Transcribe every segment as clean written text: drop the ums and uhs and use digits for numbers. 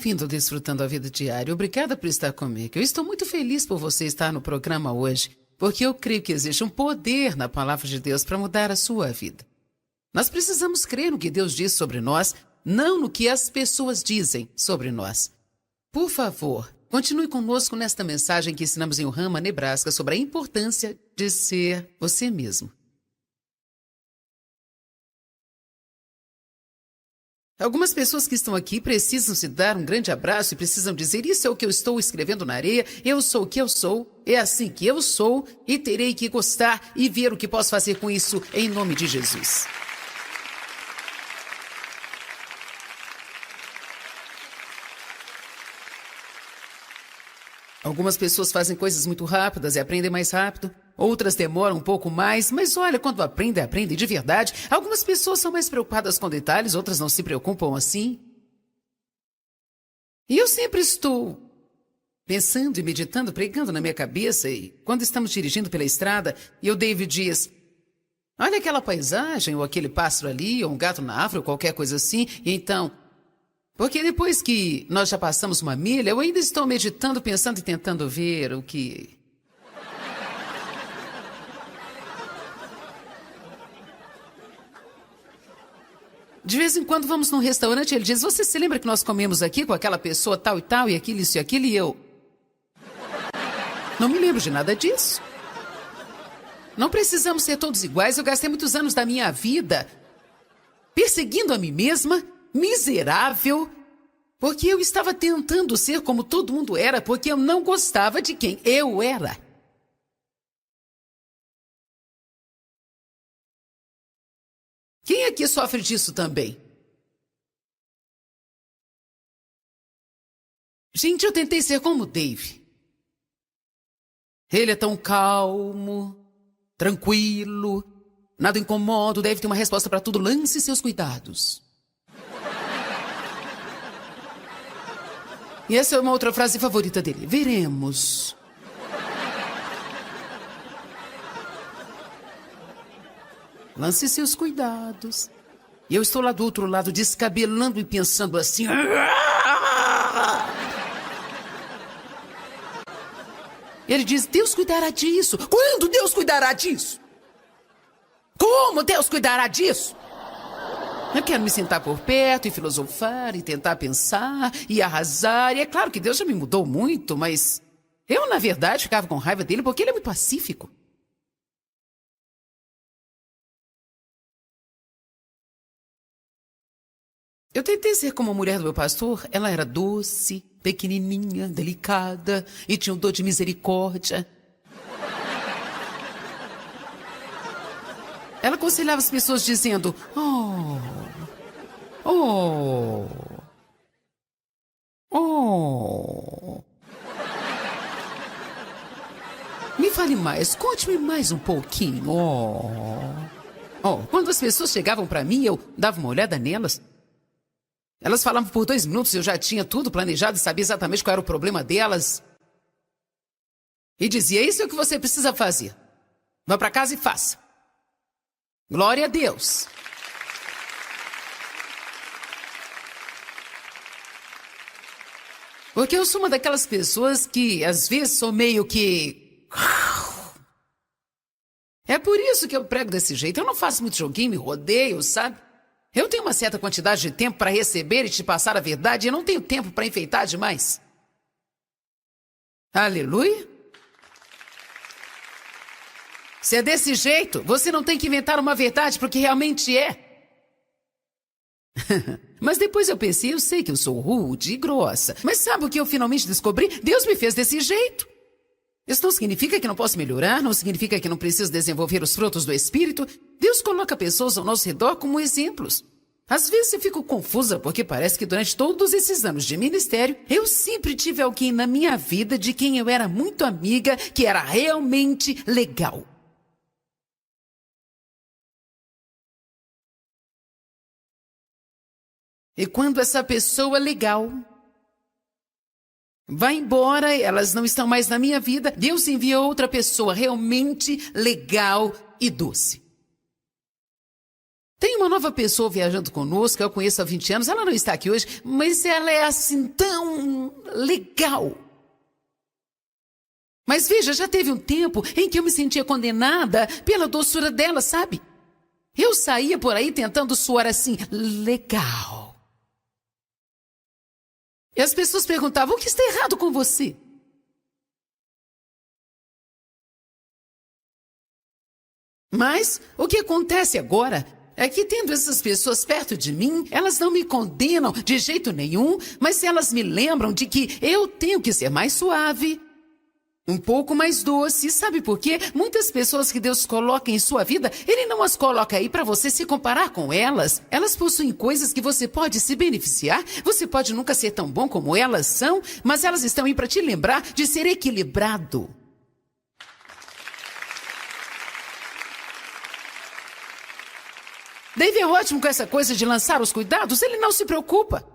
bem-vindo ao Desfrutando a Vida Diária. Obrigada por estar comigo. Eu estou muito feliz por você estar no programa hoje, porque eu creio que existe um poder na Palavra de Deus para mudar a sua vida. Nós precisamos crer no que Deus diz sobre nós, não no que as pessoas dizem sobre nós. Por favor, continue conosco nesta mensagem que ensinamos em Omaha, Nebraska, sobre a importância de ser você mesmo. Algumas pessoas que estão aqui precisam se dar um grande abraço e precisam dizer: isso é o que eu estou escrevendo na areia, eu sou o que eu sou, é assim que eu sou e terei que gostar e ver o que posso fazer com isso em nome de Jesus. Algumas pessoas fazem coisas muito rápidas e aprendem mais rápido. Outras demoram um pouco mais, mas olha, quando aprendem de verdade. Algumas pessoas são mais preocupadas com detalhes, outras não se preocupam assim. E eu sempre estou pensando e meditando, pregando na minha cabeça, e quando estamos dirigindo pela estrada, e o David diz: olha aquela paisagem, ou aquele pássaro ali, ou um gato na árvore, ou qualquer coisa assim, e então... Porque depois que nós já passamos uma milha, eu ainda estou meditando, pensando e tentando ver o que... De vez em quando vamos num restaurante e ele diz: você se lembra que nós comemos aqui com aquela pessoa tal e tal, e aquilo, isso e aquilo, e eu... não me lembro de nada disso. Não precisamos ser todos iguais. Eu gastei muitos anos da minha vida perseguindo a mim mesma, miserável, porque eu estava tentando ser como todo mundo era, porque eu não gostava de quem eu era. Quem aqui sofre disso também? Gente, eu tentei ser como o Dave. Ele é tão calmo, tranquilo, nada incomoda, deve ter uma resposta para tudo. Lance seus cuidados. E essa é uma outra frase favorita dele: veremos. Lance seus cuidados. E eu estou lá do outro lado, descabelando e pensando assim... Ele diz: Deus cuidará disso. Quando Deus cuidará disso? Como Deus cuidará disso? Eu quero me sentar por perto e filosofar e tentar pensar e arrasar. E é claro que Deus já me mudou muito, mas eu, na verdade, ficava com raiva dele porque ele é muito pacífico. Eu tentei ser como a mulher do meu pastor. Ela era doce, pequenininha, delicada e tinha um dom de misericórdia. Ela aconselhava as pessoas dizendo: oh, me fale mais, conte-me mais um pouquinho. Quando as pessoas chegavam para mim, eu dava uma olhada nelas. Elas falavam por 2 minutos, eu já tinha tudo planejado e sabia exatamente qual era o problema delas. E dizia: isso é o que você precisa fazer. Vá para casa e faça. Glória a Deus. Porque eu sou uma daquelas pessoas que, às vezes, sou meio que... É por isso que eu prego desse jeito. Eu não faço muito joguinho, me rodeio, sabe? Eu tenho uma certa quantidade de tempo para receber e te passar a verdade, e eu não tenho tempo para enfeitar demais. Aleluia. Se é desse jeito, você não tem que inventar uma verdade, porque realmente é. Mas depois eu pensei: eu sei que eu sou rude e grossa, mas sabe o que eu finalmente descobri? Deus me fez desse jeito. Isso não significa que não posso melhorar, não significa que não preciso desenvolver os frutos do Espírito. Deus coloca pessoas ao nosso redor como exemplos. Às vezes eu fico confusa porque parece que durante todos esses anos de ministério, eu sempre tive alguém na minha vida de quem eu era muito amiga, que era realmente legal. E quando essa pessoa legal vai embora, elas não estão mais na minha vida, Deus envia outra pessoa realmente legal e doce. Tem uma nova pessoa viajando conosco, eu conheço há 20 anos, ela não está aqui hoje, mas ela é assim tão legal. Mas veja, já teve um tempo em que eu me sentia condenada pela doçura dela, sabe? Eu saía por aí tentando soar assim, legal. E as pessoas perguntavam, o que está errado com você? Mas o que acontece agora é que, tendo essas pessoas perto de mim, elas não me condenam de jeito nenhum, mas elas me lembram de que eu tenho que ser mais suave, um pouco mais doce. Sabe por quê? Muitas pessoas que Deus coloca em sua vida, Ele não as coloca aí para você se comparar com elas. Elas possuem coisas que você pode se beneficiar. Você pode nunca ser tão bom como elas são, mas elas estão aí para te lembrar de ser equilibrado. Dave é ótimo com essa coisa de lançar os cuidados. Ele não se preocupa.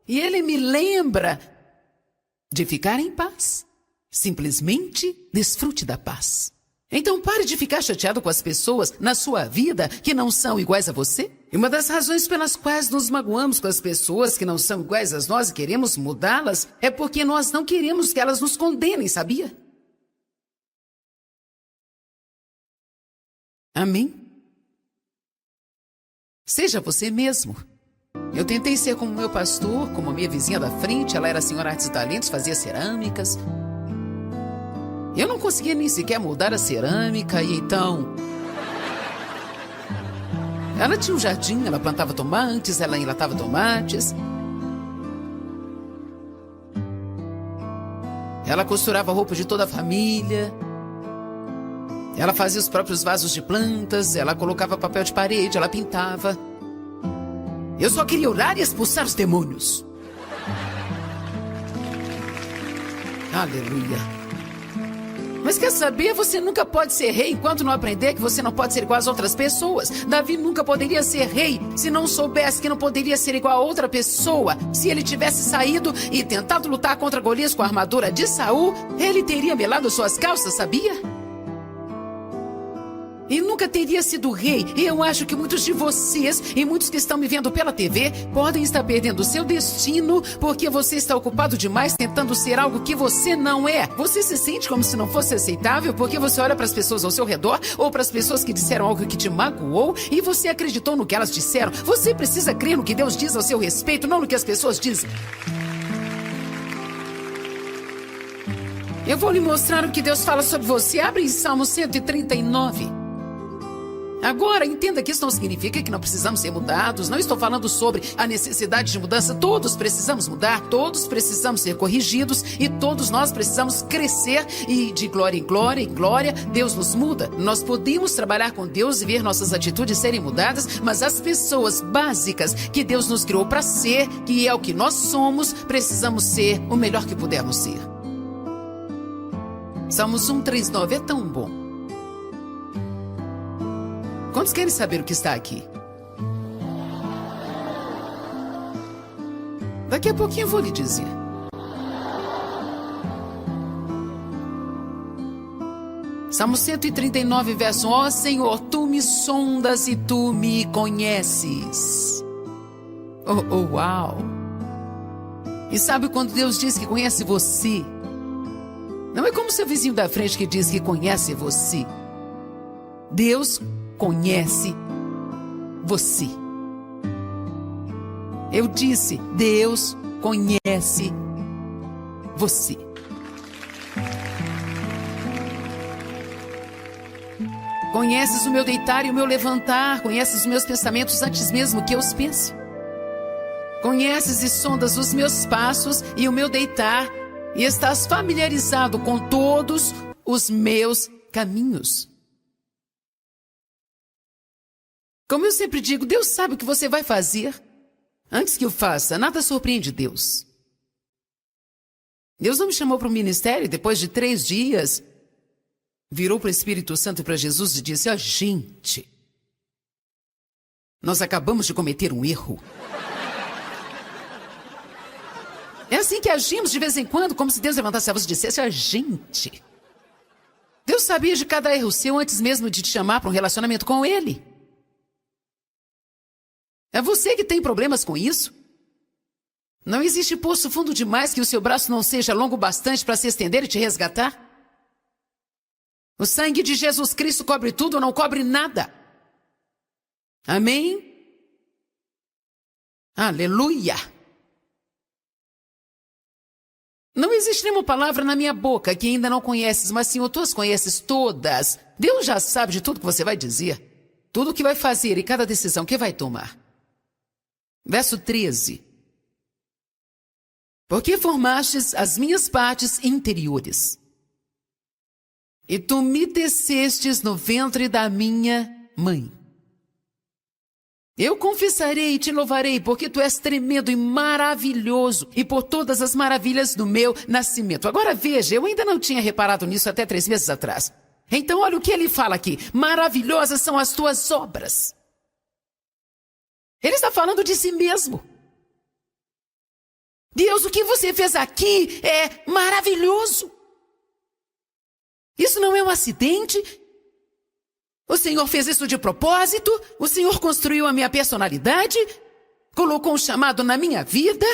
E ele me lembra de ficar em paz. Simplesmente desfrute da paz. Então pare de ficar chateado com as pessoas na sua vida que não são iguais a você. E uma das razões pelas quais nos magoamos com as pessoas que não são iguais a nós e queremos mudá-las é porque nós não queremos que elas nos condenem, sabia? Amém? Seja você mesmo. Eu tentei ser como meu pastor, como a minha vizinha da frente. Ela era senhora artes e talentos, fazia cerâmicas. Eu não conseguia nem sequer moldar a cerâmica, e então... Ela tinha um jardim, ela plantava tomates, ela enlatava tomates. Ela costurava roupa de toda a família. Ela fazia os próprios vasos de plantas, ela colocava papel de parede, ela pintava. Eu só queria orar e expulsar os demônios. Aleluia. Mas quer saber? Você nunca pode ser rei enquanto não aprender que você não pode ser igual às outras pessoas. Davi nunca poderia ser rei se não soubesse que não poderia ser igual a outra pessoa. Se ele tivesse saído e tentado lutar contra Golias com a armadura de Saul, ele teria melado suas calças, sabia? E nunca teria sido rei. E eu acho que muitos de vocês e muitos que estão me vendo pela TV podem estar perdendo o seu destino porque você está ocupado demais tentando ser algo que você não é. Você se sente como se não fosse aceitável porque você olha para as pessoas ao seu redor ou para as pessoas que disseram algo que te magoou e você acreditou no que elas disseram. Você precisa crer no que Deus diz ao seu respeito, não no que as pessoas dizem. Eu vou lhe mostrar o que Deus fala sobre você. Abre em Salmo 139. Agora, entenda que isso não significa que não precisamos ser mudados. Não estou falando sobre a necessidade de mudança. Todos precisamos mudar, todos precisamos ser corrigidos e todos nós precisamos crescer. E de glória em glória, em glória, Deus nos muda. Nós podemos trabalhar com Deus e ver nossas atitudes serem mudadas, mas as pessoas básicas que Deus nos criou para ser, que é o que nós somos, precisamos ser o melhor que pudermos ser. Salmos 139 é tão bom. Quantos querem saber o que está aqui? Daqui a pouquinho eu vou lhe dizer. Salmo 139, verso 1. Ó Senhor, Tu me sondas e Tu me conheces. Oh, uau! E sabe quando Deus diz que conhece você? Não é como seu vizinho da frente que diz que conhece você. Deus conhece você. Eu disse, Deus conhece você. Conheces o meu deitar e o meu levantar. Conheces os meus pensamentos antes mesmo que eu os pense. Conheces e sondas os meus passos e o meu deitar. E estás familiarizado com todos os meus caminhos. Como eu sempre digo, Deus sabe o que você vai fazer. Antes que o faça, nada surpreende Deus. Deus não me chamou para o ministério e depois de 3 dias, virou para o Espírito Santo e para Jesus e disse, gente, nós acabamos de cometer um erro. É assim que agimos de vez em quando, como se Deus levantasse a voz e dissesse, gente. Deus sabia de cada erro seu antes mesmo de te chamar para um relacionamento com Ele. É você que tem problemas com isso? Não existe poço fundo demais que o seu braço não seja longo bastante para se estender e te resgatar? O sangue de Jesus Cristo cobre tudo ou não cobre nada? Amém? Aleluia! Não existe nenhuma palavra na minha boca que ainda não conheces, mas Senhor, tu as conheces todas. Deus já sabe de tudo que você vai dizer, tudo o que vai fazer e cada decisão que vai tomar. Verso 13. Porque formastes as minhas partes interiores, e tu me tecestes no ventre da minha mãe. Eu confessarei e te louvarei, porque tu és tremendo e maravilhoso, e por todas as maravilhas do meu nascimento. Agora veja, eu ainda não tinha reparado nisso até 3 meses atrás. Então olha o que ele fala aqui. Maravilhosas são as tuas obras. Ele está falando de si mesmo. Deus, o que você fez aqui é maravilhoso. Isso não é um acidente. O Senhor fez isso de propósito. O Senhor construiu a minha personalidade. Colocou um chamado na minha vida.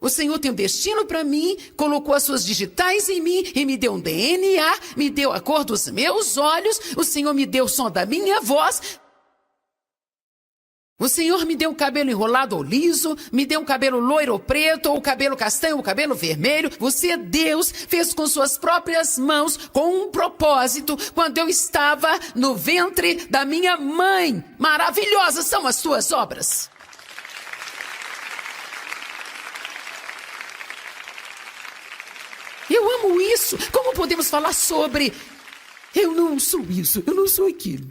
O Senhor tem um destino para mim. Colocou as suas digitais em mim e me deu um DNA. Me deu a cor dos meus olhos. O Senhor me deu o som da minha voz. O Senhor me deu um cabelo enrolado ou liso, me deu um cabelo loiro ou preto, ou cabelo castanho ou cabelo vermelho. Você, Deus, fez com suas próprias mãos, com um propósito, quando eu estava no ventre da minha mãe. Maravilhosas são as tuas obras. Eu amo isso. Como podemos falar sobre... Eu não sou isso, eu não sou aquilo.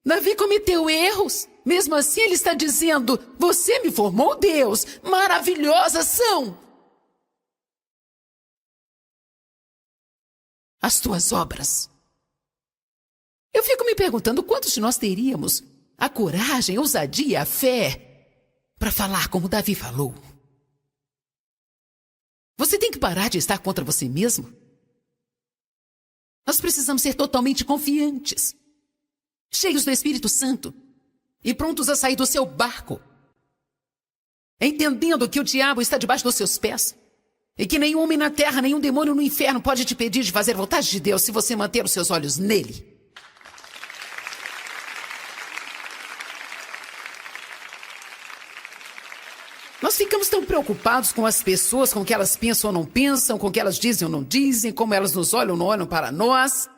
Davi cometeu erros. Mesmo assim, ele está dizendo, você me formou, Deus. Maravilhosas são as tuas obras. Eu fico me perguntando quantos de nós teríamos a coragem, a ousadia, a fé para falar como Davi falou. Você tem que parar de estar contra você mesmo. Nós precisamos ser totalmente confiantes, cheios do Espírito Santo e prontos a sair do seu barco, entendendo que o diabo está debaixo dos seus pés e que nenhum homem na terra, nenhum demônio no inferno pode te impedir de fazer a vontade de Deus se você manter os seus olhos nele. Nós ficamos tão preocupados com as pessoas, com o que elas pensam ou não pensam, com o que elas dizem ou não dizem, como elas nos olham ou não olham para nós.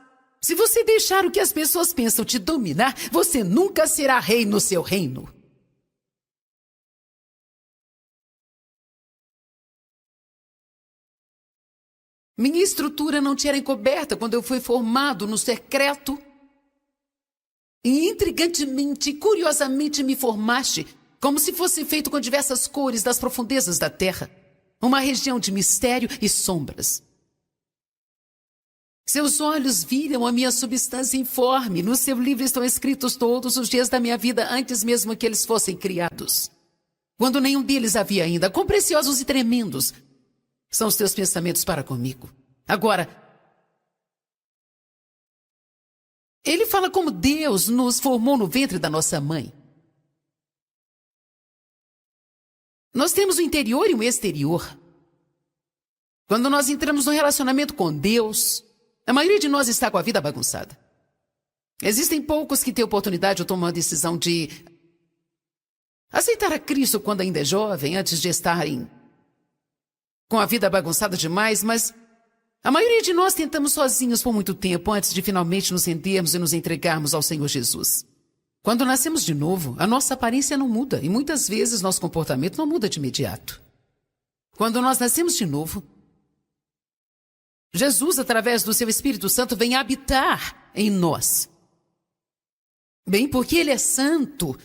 Se você deixar o que as pessoas pensam te dominar, você nunca será rei no seu reino. Minha estrutura não tinha encoberta quando eu fui formado no secreto. E intrigantemente, curiosamente me formaste, como se fosse feito com diversas cores das profundezas da terra. Uma região de mistério e sombras. Seus olhos viram a minha substância informe. No seu livro estão escritos todos os dias da minha vida, antes mesmo que eles fossem criados. Quando nenhum deles havia ainda. Quão preciosos e tremendos são os teus pensamentos para comigo. Agora, ele fala como Deus nos formou no ventre da nossa mãe. Nós temos o interior e o exterior. Quando nós entramos no relacionamento com Deus, a maioria de nós está com a vida bagunçada. Existem poucos que têm oportunidade de tomar a decisão de aceitar a Cristo quando ainda é jovem, antes de estarem com a vida bagunçada demais, mas a maioria de nós tentamos sozinhos por muito tempo antes de finalmente nos rendermos e nos entregarmos ao Senhor Jesus. Quando nascemos de novo, a nossa aparência não muda e muitas vezes nosso comportamento não muda de imediato. Quando nós nascemos de novo, Jesus, através do seu Espírito Santo, vem habitar em nós. Bem, porque Ele é santo,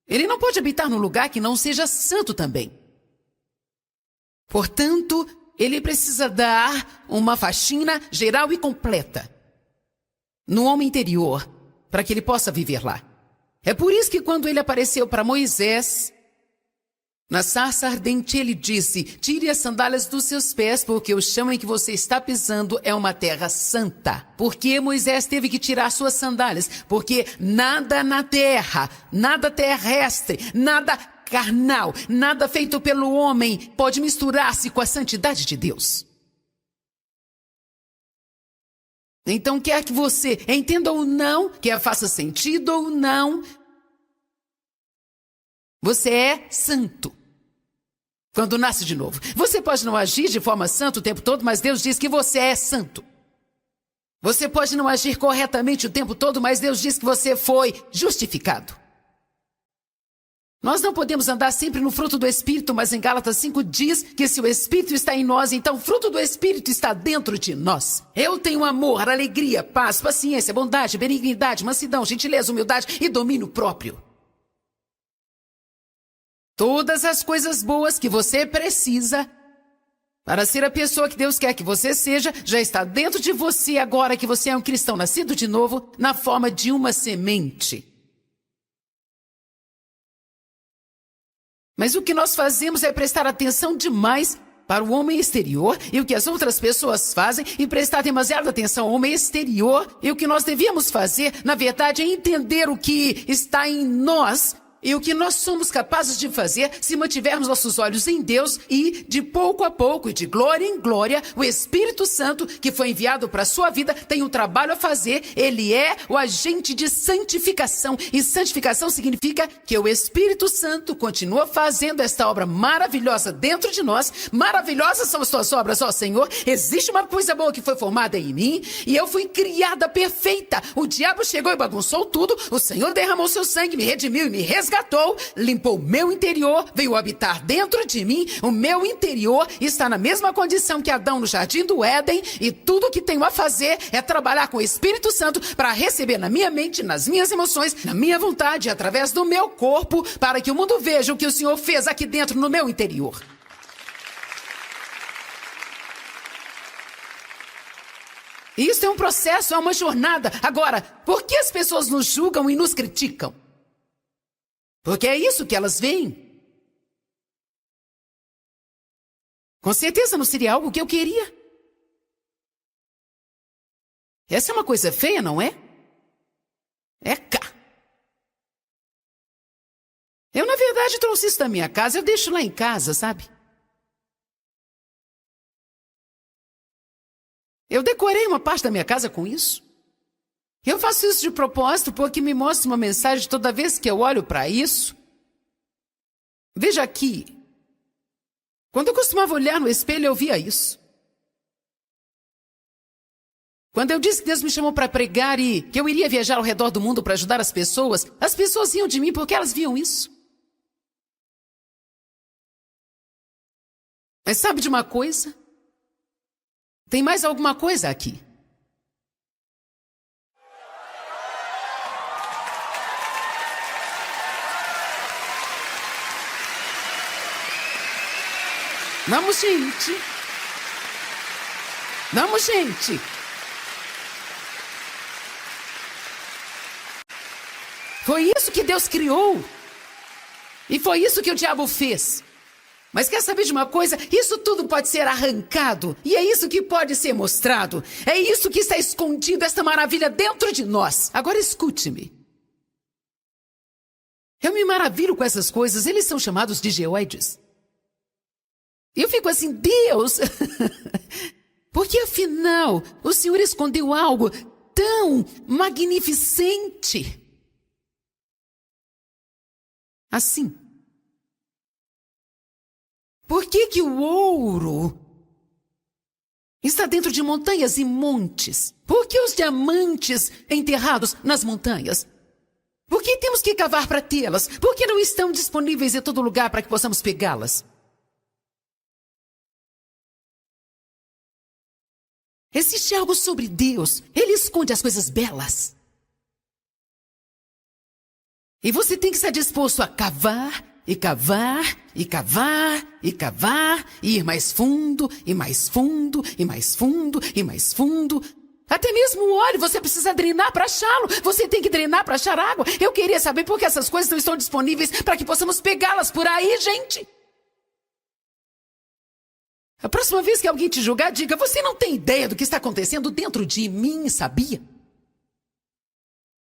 Ele não pode habitar num lugar que não seja santo também. Portanto, Ele precisa dar uma faxina geral e completa no homem interior, para que ele possa viver lá. É por isso que quando ele apareceu para Moisés, Na sarça ardente ele disse: tire as sandálias dos seus pés, porque o chão em que você está pisando é uma terra santa. Porque Moisés teve que tirar suas sandálias? Porque nada na terra, nada terrestre, nada carnal, nada feito pelo homem pode misturar-se com a santidade de Deus. Então, quer que você entenda ou não, quer faça sentido ou não, você é santo quando nasce de novo. Você pode não agir de forma santa o tempo todo, mas Deus diz que você é santo. Você pode não agir corretamente o tempo todo, mas Deus diz que você foi justificado. Nós não podemos andar sempre no fruto do Espírito, mas em Gálatas 5 diz que se o Espírito está em nós, então o fruto do Espírito está dentro de nós. Eu tenho amor, alegria, paz, paciência, bondade, benignidade, mansidão, gentileza, humildade e domínio próprio. Todas as coisas boas que você precisa para ser a pessoa que Deus quer que você seja, já está dentro de você agora que você é um cristão nascido de novo, na forma de uma semente. Mas o que nós fazemos é prestar atenção demais para o homem exterior e o que as outras pessoas fazem e prestar demasiada atenção ao homem exterior. E o que nós devíamos fazer, na verdade, é entender o que está em nós e o que nós somos capazes de fazer se mantivermos nossos olhos em Deus e, de pouco a pouco e de glória em glória, o Espírito Santo, que foi enviado para a sua vida, tem um trabalho a fazer. Ele é o agente de santificação. E santificação significa que o Espírito Santo continua fazendo esta obra maravilhosa dentro de nós. Maravilhosas são as tuas obras, ó Senhor. Existe uma coisa boa que foi formada em mim e eu fui criada perfeita. O diabo chegou e bagunçou tudo. O Senhor derramou seu sangue, me redimiu e me resgatou. Limpou o meu interior, veio habitar dentro de mim. O meu interior está na mesma condição que Adão no jardim do Éden, e tudo o que tenho a fazer é trabalhar com o Espírito Santo para receber na minha mente, nas minhas emoções, na minha vontade, através do meu corpo, para que o mundo veja o que o Senhor fez aqui dentro no meu interior. Isso é um processo, é uma jornada. Agora, por que as pessoas nos julgam e nos criticam? Porque é isso que elas veem. Com certeza não seria algo que eu queria. Essa é uma coisa feia, não é? É cá. Eu, na verdade, trouxe isso da minha casa. Eu deixo lá em casa, sabe? Eu decorei uma parte da minha casa com isso. Eu faço isso de propósito porque me mostra uma mensagem toda vez que eu olho para isso. Veja aqui. Quando eu costumava olhar no espelho, eu via isso. Quando eu disse que Deus me chamou para pregar e que eu iria viajar ao redor do mundo para ajudar as pessoas riam de mim porque elas viam isso. Mas sabe de uma coisa? Tem mais alguma coisa aqui. Vamos, gente. Vamos, gente. Foi isso que Deus criou. E foi isso que o diabo fez. Mas quer saber de uma coisa? Isso tudo pode ser arrancado. E é isso que pode ser mostrado. É isso que está escondido, esta maravilha dentro de nós. Agora escute-me. Eu me maravilho com essas coisas. Eles são chamados de geoides. E eu fico assim, Deus, porque afinal o Senhor escondeu algo tão magnificente assim? Por que o ouro está dentro de montanhas e montes? Por que os diamantes enterrados nas montanhas? Por que temos que cavar para tê-las? Por que não estão disponíveis em todo lugar para que possamos pegá-las? Existe algo sobre Deus. Ele esconde as coisas belas. E você tem que estar disposto a cavar, e cavar, e cavar, e cavar, e ir mais fundo, e mais fundo, e mais fundo, e mais fundo. Até mesmo o óleo você precisa drenar para achá-lo. Você tem que drenar para achar água. Eu queria saber por que essas coisas não estão disponíveis para que possamos pegá-las por aí, gente. A próxima vez que alguém te julgar, diga: você não tem ideia do que está acontecendo dentro de mim, sabia?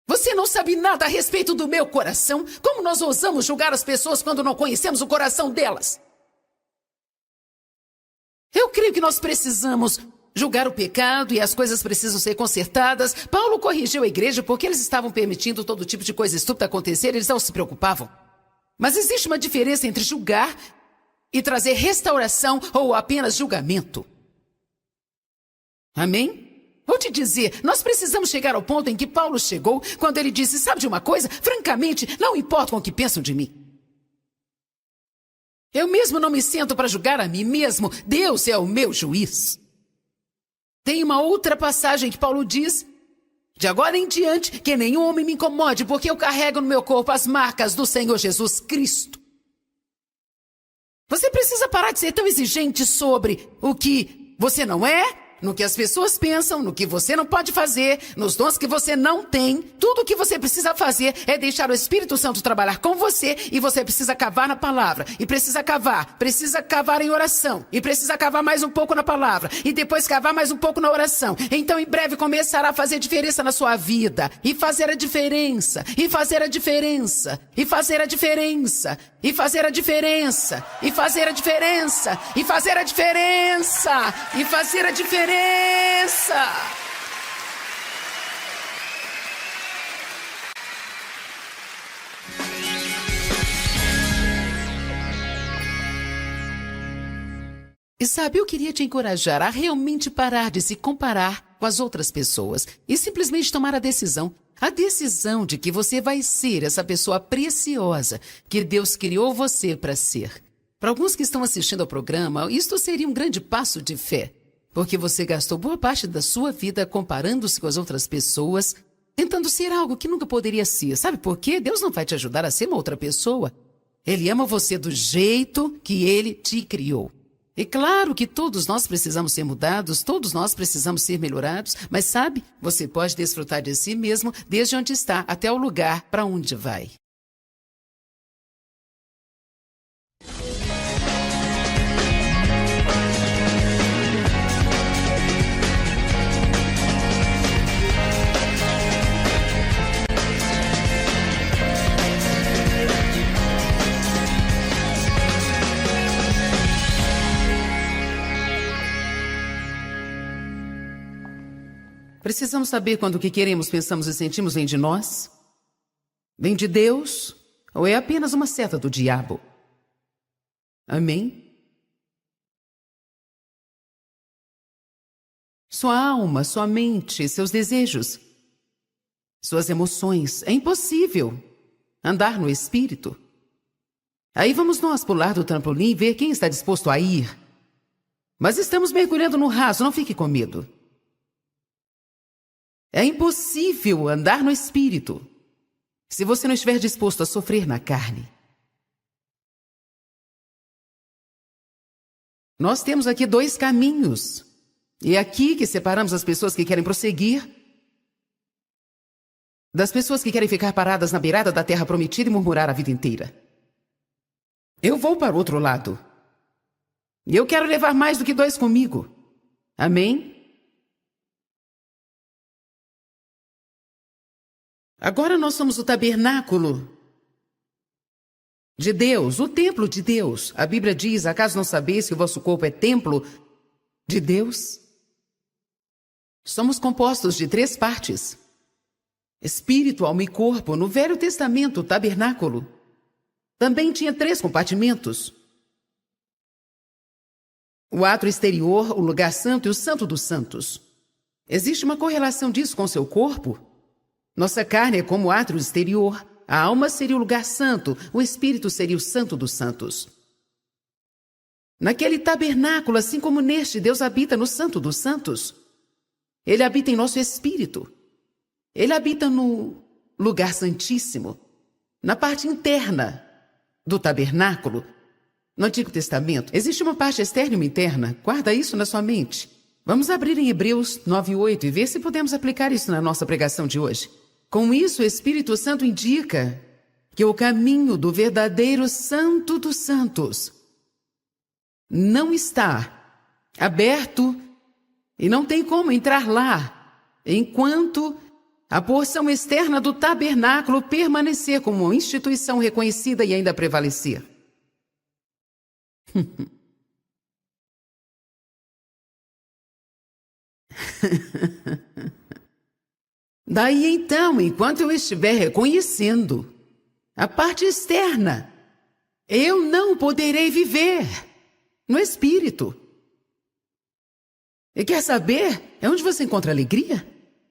Você não sabe nada a respeito do meu coração? Como nós ousamos julgar as pessoas quando não conhecemos o coração delas? Eu creio que nós precisamos julgar o pecado e as coisas precisam ser consertadas. Paulo corrigiu a igreja porque eles estavam permitindo todo tipo de coisa estúpida acontecer, eles não se preocupavam. Mas existe uma diferença entre julgar e trazer restauração ou apenas julgamento. Amém? Vou te dizer, nós precisamos chegar ao ponto em que Paulo chegou quando ele disse: sabe de uma coisa? Francamente, não importa com o que pensam de mim. Eu mesmo não me sento para julgar a mim mesmo. Deus é o meu juiz. Tem uma outra passagem que Paulo diz: de agora em diante, que nenhum homem me incomode, porque eu carrego no meu corpo as marcas do Senhor Jesus Cristo. Você precisa parar de ser tão exigente sobre o que você não é, no que as pessoas pensam, no que você não pode fazer, nos dons que você não tem. Tudo o que você precisa fazer é deixar o Espírito Santo trabalhar com você, e você precisa cavar na palavra, e precisa cavar em oração, e precisa cavar mais um pouco na palavra, e depois cavar mais um pouco na oração. Então em breve começará a fazer diferença na sua vida, e fazer a diferença, e fazer a diferença, e fazer a diferença, e fazer a diferença, e fazer a diferença, e fazer a diferença, e fazer a diferença. E sabe, eu queria te encorajar a realmente parar de se comparar com as outras pessoas e simplesmente tomar a decisão de que você vai ser essa pessoa preciosa que Deus criou você para ser. Para alguns que estão assistindo ao programa, isto seria um grande passo de fé. Porque você gastou boa parte da sua vida comparando-se com as outras pessoas, tentando ser algo que nunca poderia ser. Sabe por quê? Deus não vai te ajudar a ser uma outra pessoa. Ele ama você do jeito que Ele te criou. E claro que todos nós precisamos ser mudados, todos nós precisamos ser melhorados, mas sabe, você pode desfrutar de si mesmo desde onde está até o lugar para onde vai. Precisamos saber quando o que queremos, pensamos e sentimos vem de nós, vem de Deus, ou é apenas uma seta do diabo. Amém? Sua alma, sua mente, seus desejos, suas emoções. É impossível andar no Espírito. Aí vamos nós pular do trampolim e ver quem está disposto a ir. Mas estamos mergulhando no raso, não fique com medo. É impossível andar no Espírito se você não estiver disposto a sofrer na carne. Nós temos aqui dois caminhos. E é aqui que separamos as pessoas que querem prosseguir das pessoas que querem ficar paradas na beirada da terra prometida e murmurar a vida inteira. Eu vou para o outro lado. E eu quero levar mais do que dois comigo. Amém? Agora nós somos o tabernáculo de Deus, o templo de Deus. A Bíblia diz: acaso não sabeis que o vosso corpo é templo de Deus? Somos compostos de 3 partes: espírito, alma e corpo. No Velho Testamento, o tabernáculo também tinha 3 compartimentos: o átrio exterior, o lugar santo e o santo dos santos. Existe uma correlação disso com o seu corpo? Nossa carne é como o átrio exterior, a alma seria o lugar santo, o espírito seria o santo dos santos. Naquele tabernáculo, assim como neste, Deus habita no santo dos santos. Ele habita em nosso espírito. Ele habita no lugar santíssimo, na parte interna do tabernáculo. No Antigo Testamento, existe uma parte externa e uma interna. Guarda isso na sua mente. Vamos abrir em Hebreus 9:8 e ver se podemos aplicar isso na nossa pregação de hoje. Com isso, o Espírito Santo indica que o caminho do verdadeiro Santo dos Santos não está aberto, e não tem como entrar lá, enquanto a porção externa do tabernáculo permanecer como uma instituição reconhecida e ainda prevalecer. Daí então, enquanto eu estiver reconhecendo a parte externa, eu não poderei viver no espírito. E quer saber? É onde você encontra alegria?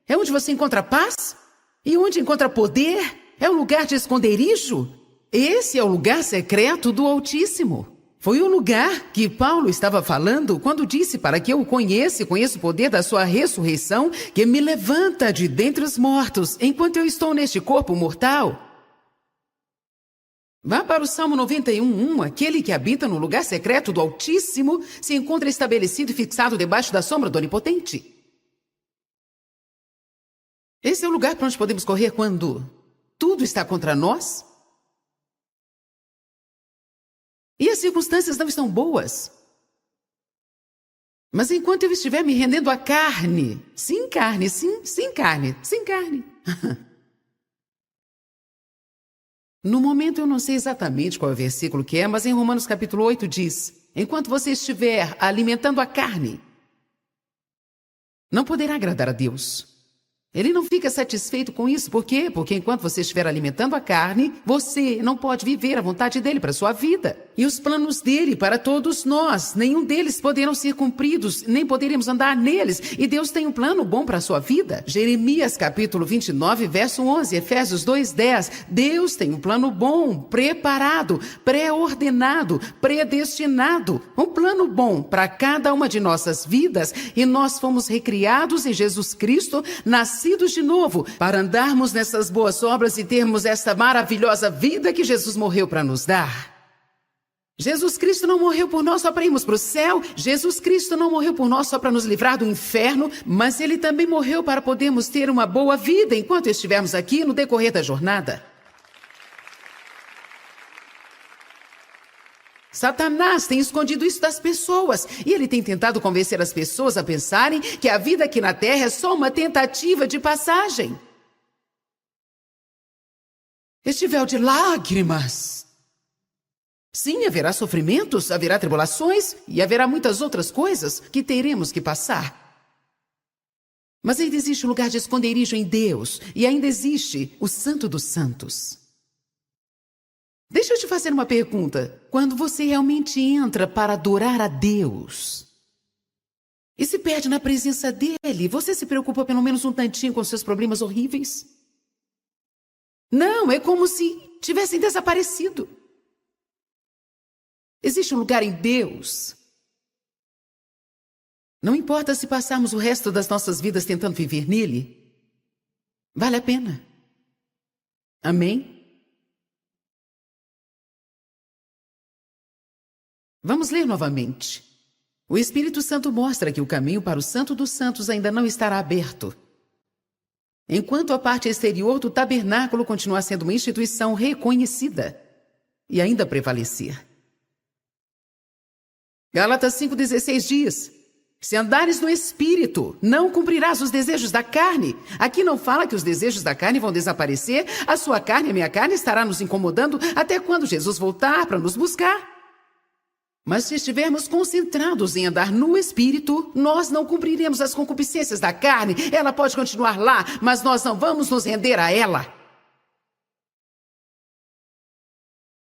É onde você encontra paz? E onde encontra poder? É um lugar de esconderijo? Esse é o lugar secreto do Altíssimo. Foi o lugar que Paulo estava falando quando disse para que eu o conheça e conheça o poder da sua ressurreição, que me levanta de dentre os mortos, enquanto eu estou neste corpo mortal. Vá para o Salmo 91:1, aquele que habita no lugar secreto do Altíssimo se encontra estabelecido e fixado debaixo da sombra do Onipotente. Esse é o lugar para onde podemos correr quando tudo está contra nós e as circunstâncias não estão boas. Mas enquanto eu estiver me rendendo à carne, sim carne, sim carne. No momento eu não sei exatamente qual é o versículo que é, mas em Romanos capítulo 8 diz: enquanto você estiver alimentando a carne, não poderá agradar a Deus. Ele não fica satisfeito com isso. Por quê? Porque enquanto você estiver alimentando a carne, você não pode viver a vontade dele para a sua vida. E os planos dele para todos nós, nenhum deles poderão ser cumpridos, nem poderemos andar neles. E Deus tem um plano bom para a sua vida. Jeremias capítulo 29, verso 11, Efésios 2:10. Deus tem um plano bom, preparado, pré-ordenado, predestinado. Um plano bom para cada uma de nossas vidas. E nós fomos recriados em Jesus Cristo, nascidos de novo, para andarmos nessas boas obras e termos esta maravilhosa vida que Jesus morreu para nos dar. Jesus Cristo não morreu por nós só para irmos para o céu. Jesus Cristo não morreu por nós só para nos livrar do inferno, mas Ele também morreu para podermos ter uma boa vida enquanto estivermos aqui no decorrer da jornada. Satanás tem escondido isso das pessoas e ele tem tentado convencer as pessoas a pensarem que a vida aqui na Terra é só uma tentativa de passagem. Este véu de lágrimas. Sim, haverá sofrimentos, haverá tribulações e haverá muitas outras coisas que teremos que passar. Mas ainda existe um lugar de esconderijo em Deus e ainda existe o Santo dos Santos. Deixa eu te fazer uma pergunta. Quando você realmente entra para adorar a Deus e se perde na presença dele, você se preocupa pelo menos um tantinho com seus problemas horríveis? Não, é como se tivessem desaparecido. Existe um lugar em Deus. Não importa se passarmos o resto das nossas vidas tentando viver nele, vale a pena. Amém? Vamos ler novamente. O Espírito Santo mostra que o caminho para o Santo dos Santos ainda não estará aberto, enquanto a parte exterior do tabernáculo continuar sendo uma instituição reconhecida e ainda prevalecer. Gálatas 5,16 diz: se andares no Espírito, não cumprirás os desejos da carne. Aqui não fala que os desejos da carne vão desaparecer. A sua carne, a minha carne, estará nos incomodando até quando Jesus voltar para nos buscar. Mas se estivermos concentrados em andar no Espírito, nós não cumpriremos as concupiscências da carne. Ela pode continuar lá, mas nós não vamos nos render a ela.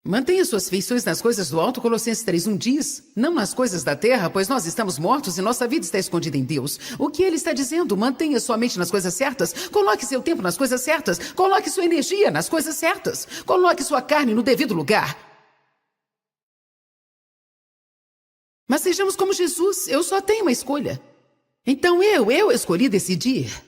Mantenha suas feições nas coisas do alto, Colossenses 3:1 diz, não nas coisas da terra, pois nós estamos mortos e nossa vida está escondida em Deus. O que ele está dizendo? Mantenha sua mente nas coisas certas, coloque seu tempo nas coisas certas, coloque sua energia nas coisas certas, coloque sua carne no devido lugar. Mas sejamos como Jesus, eu só tenho uma escolha. Então eu escolhi decidir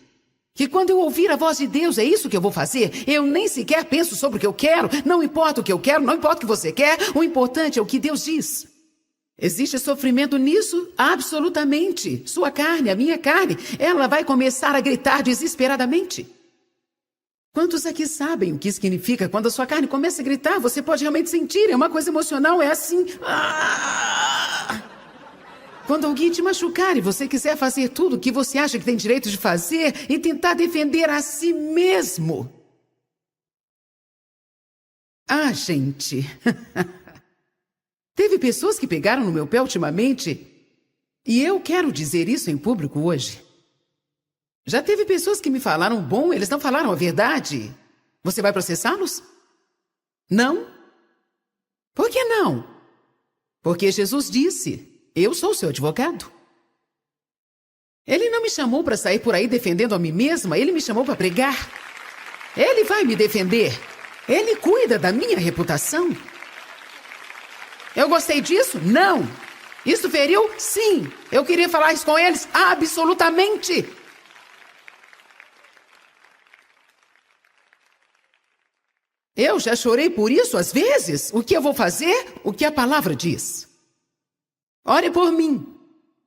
que quando eu ouvir a voz de Deus, é isso que eu vou fazer. Eu nem sequer penso sobre o que eu quero, não importa o que eu quero, não importa o que você quer, o importante é o que Deus diz. Existe sofrimento nisso? Absolutamente. Sua carne, a minha carne, ela vai começar a gritar desesperadamente. Quantos aqui sabem o que significa quando a sua carne começa a gritar? Você pode realmente sentir, é uma coisa emocional, é assim. Quando alguém te machucar e você quiser fazer tudo o que você acha que tem direito de fazer e tentar defender a si mesmo. Ah, gente. Teve pessoas que pegaram no meu pé ultimamente e eu quero dizer isso em público hoje. Já teve pessoas que me falaram, bom, eles não falaram a verdade. Você vai processá-los? Não? Por que não? Porque Jesus disse... Eu sou seu advogado. Ele não me chamou para sair por aí defendendo a mim mesma, ele me chamou para pregar. Ele vai me defender. Ele cuida da minha reputação. Eu gostei disso? Não. Isso feriu? Sim. Eu queria falar isso com eles? Absolutamente. Eu já chorei por isso às vezes. O que eu vou fazer? O que a palavra diz. Ore por mim.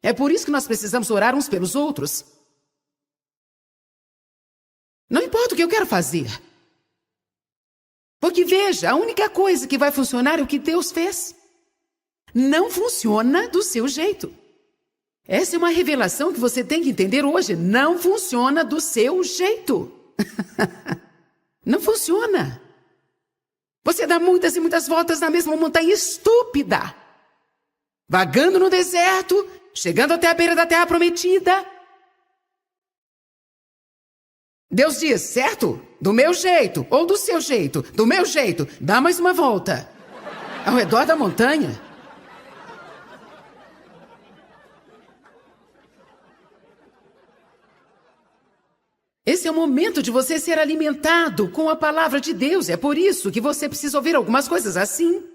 É por isso que nós precisamos orar uns pelos outros. Não importa o que eu quero fazer. Porque veja, a única coisa que vai funcionar é o que Deus fez. Não funciona do seu jeito. Essa é uma revelação que você tem que entender hoje. Não funciona do seu jeito. Não funciona. Você dá muitas e muitas voltas na mesma montanha estúpida. Vagando no deserto, chegando até a beira da terra prometida. Deus diz, certo? Do meu jeito, ou do seu jeito, do meu jeito. Dá mais uma volta. Ao redor da montanha. Esse é o momento de você ser alimentado com a palavra de Deus. É por isso que você precisa ouvir algumas coisas assim.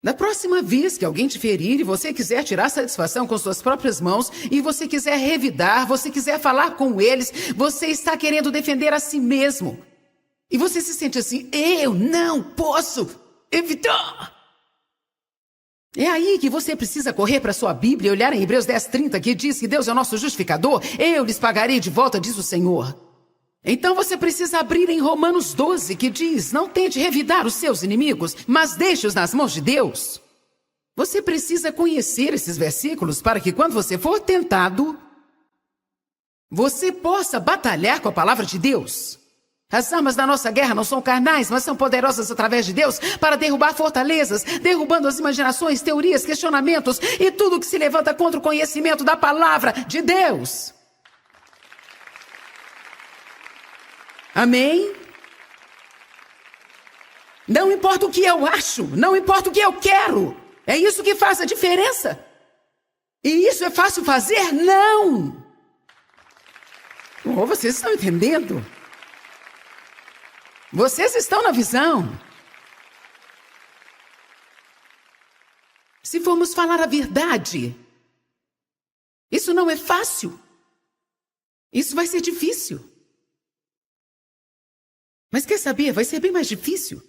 Da próxima vez que alguém te ferir e você quiser tirar satisfação com suas próprias mãos e você quiser revidar, você quiser falar com eles, você está querendo defender a si mesmo. E você se sente assim, eu não posso evitar. É aí que você precisa correr para sua Bíblia e olhar em Hebreus 10:30, que diz que Deus é o nosso justificador. Eu lhes pagarei de volta, diz o Senhor. Então você precisa abrir em Romanos 12, que diz, não tente revidar os seus inimigos, mas deixe-os nas mãos de Deus. Você precisa conhecer esses versículos para que quando você for tentado, você possa batalhar com a palavra de Deus. As armas da nossa guerra não são carnais, mas são poderosas através de Deus para derrubar fortalezas, derrubando as imaginações, teorias, questionamentos e tudo que se levanta contra o conhecimento da palavra de Deus. Amém? Não importa o que eu acho, não importa o que eu quero. É isso que faz a diferença. E isso é fácil fazer? Não! Oh, vocês estão entendendo? Vocês estão na visão. Se formos falar a verdade, isso não é fácil. Isso vai ser difícil. Mas quer saber, vai ser bem mais difícil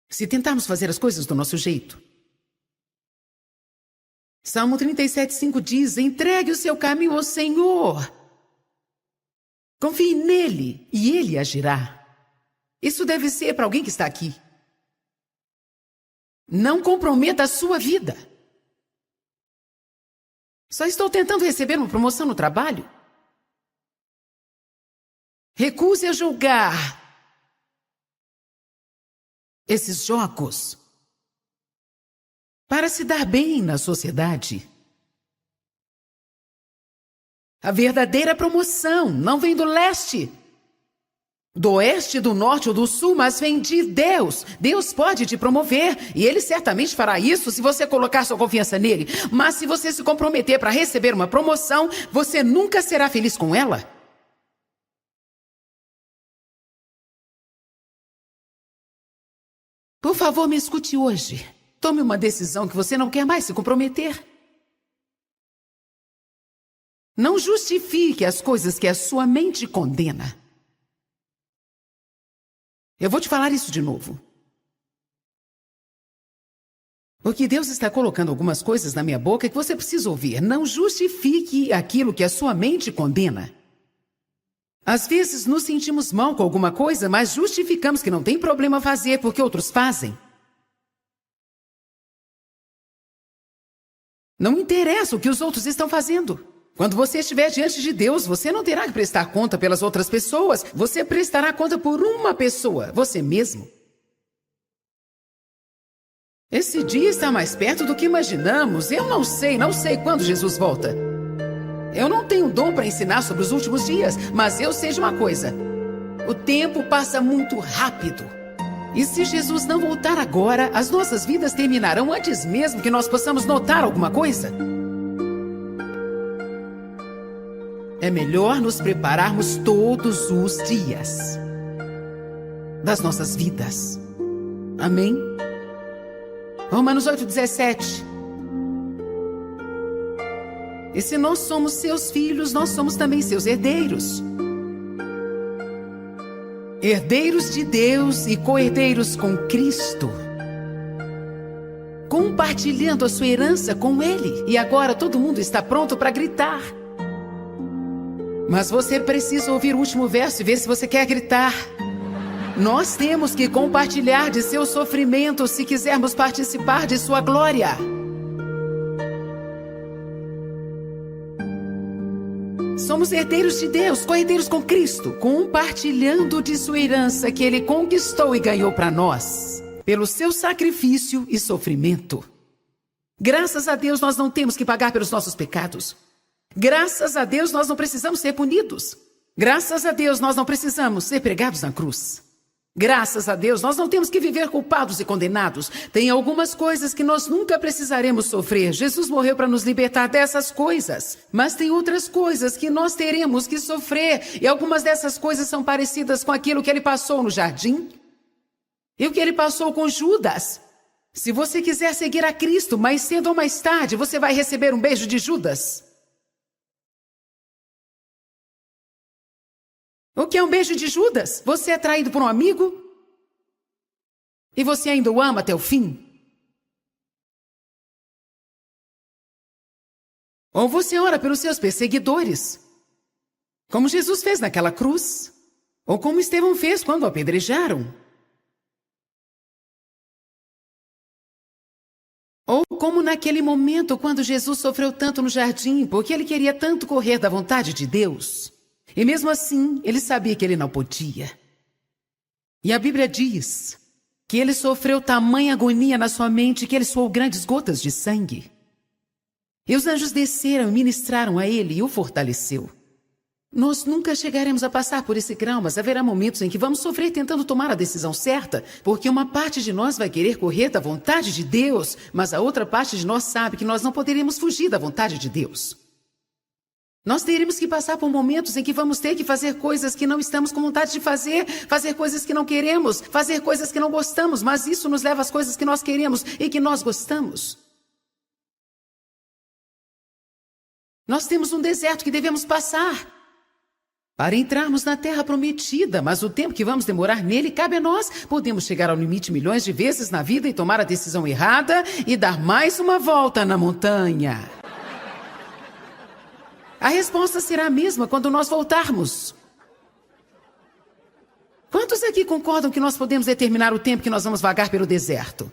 se tentarmos fazer as coisas do nosso jeito. Salmo 37:5 diz, entregue o seu caminho ao Senhor. Confie nele e ele agirá. Isso deve ser para alguém que está aqui. Não comprometa a sua vida. Só estou tentando receber uma promoção no trabalho. Recuse a julgar esses jogos para se dar bem na sociedade. A verdadeira promoção não vem do leste, do oeste, do norte ou do sul, mas vem de Deus. Deus pode te promover e Ele certamente fará isso se você colocar sua confiança nele. Mas se você se comprometer para receber uma promoção, você nunca será feliz com ela. Por favor, me escute hoje. Tome uma decisão que você não quer mais se comprometer. Não justifique as coisas que a sua mente condena. Eu vou te falar isso de novo. Porque Deus está colocando algumas coisas na minha boca que você precisa ouvir. Não justifique aquilo que a sua mente condena. Às vezes nos sentimos mal com alguma coisa, mas justificamos que não tem problema fazer porque outros fazem. Não interessa o que os outros estão fazendo. Quando você estiver diante de Deus, você não terá que prestar conta pelas outras pessoas. Você prestará conta por uma pessoa, você mesmo. Esse dia está mais perto do que imaginamos. Eu não sei quando Jesus volta. Eu não tenho dom para ensinar sobre os últimos dias, mas eu sei de uma coisa. O tempo passa muito rápido. E se Jesus não voltar agora, as nossas vidas terminarão antes mesmo que nós possamos notar alguma coisa. É melhor nos prepararmos todos os dias das nossas vidas. Amém? Romanos 8,17. E se nós somos seus filhos, nós somos também seus herdeiros. Herdeiros de Deus e co-herdeiros com Cristo. Compartilhando a sua herança com Ele. E agora todo mundo está pronto para gritar. Mas você precisa ouvir o último verso e ver se você quer gritar. Nós temos que compartilhar de seu sofrimento se quisermos participar de sua glória. Somos herdeiros de Deus, co-herdeiros com Cristo, compartilhando de sua herança que Ele conquistou e ganhou para nós, pelo seu sacrifício e sofrimento. Graças a Deus nós não temos que pagar pelos nossos pecados. Graças a Deus nós não precisamos ser punidos. Graças a Deus nós não precisamos ser pregados na cruz. Graças a Deus nós não temos que viver culpados e condenados. Tem algumas coisas que nós nunca precisaremos sofrer. Jesus morreu para nos libertar dessas coisas. Mas tem outras coisas que nós teremos que sofrer. E algumas dessas coisas são parecidas com aquilo que ele passou no jardim. E o que ele passou com Judas. Se você quiser seguir a Cristo, mais cedo ou mais tarde, você vai receber um beijo de Judas. O que é um beijo de Judas? Você é traído por um amigo? E você ainda o ama até o fim? Ou você ora pelos seus perseguidores? Como Jesus fez naquela cruz? Ou como Estevão fez quando o apedrejaram? Ou como naquele momento quando Jesus sofreu tanto no jardim, porque ele queria tanto correr da vontade de Deus. E mesmo assim, ele sabia que ele não podia. E a Bíblia diz que ele sofreu tamanha agonia na sua mente que ele suou grandes gotas de sangue. E os anjos desceram e ministraram a ele e o fortaleceu. Nós nunca chegaremos a passar por esse grau, mas haverá momentos em que vamos sofrer tentando tomar a decisão certa, porque uma parte de nós vai querer correr da vontade de Deus, mas a outra parte de nós sabe que nós não poderemos fugir da vontade de Deus. Nós teremos que passar por momentos em que vamos ter que fazer coisas que não estamos com vontade de fazer coisas que não queremos, fazer coisas que não gostamos, mas isso nos leva às coisas que nós queremos e que nós gostamos. Nós temos um deserto que devemos passar para entrarmos na terra prometida, mas o tempo que vamos demorar nele cabe a nós. Podemos chegar ao limite milhões de vezes na vida e tomar a decisão errada e dar mais uma volta na montanha. A resposta será a mesma quando nós voltarmos. Quantos aqui concordam que nós podemos determinar o tempo que nós vamos vagar pelo deserto?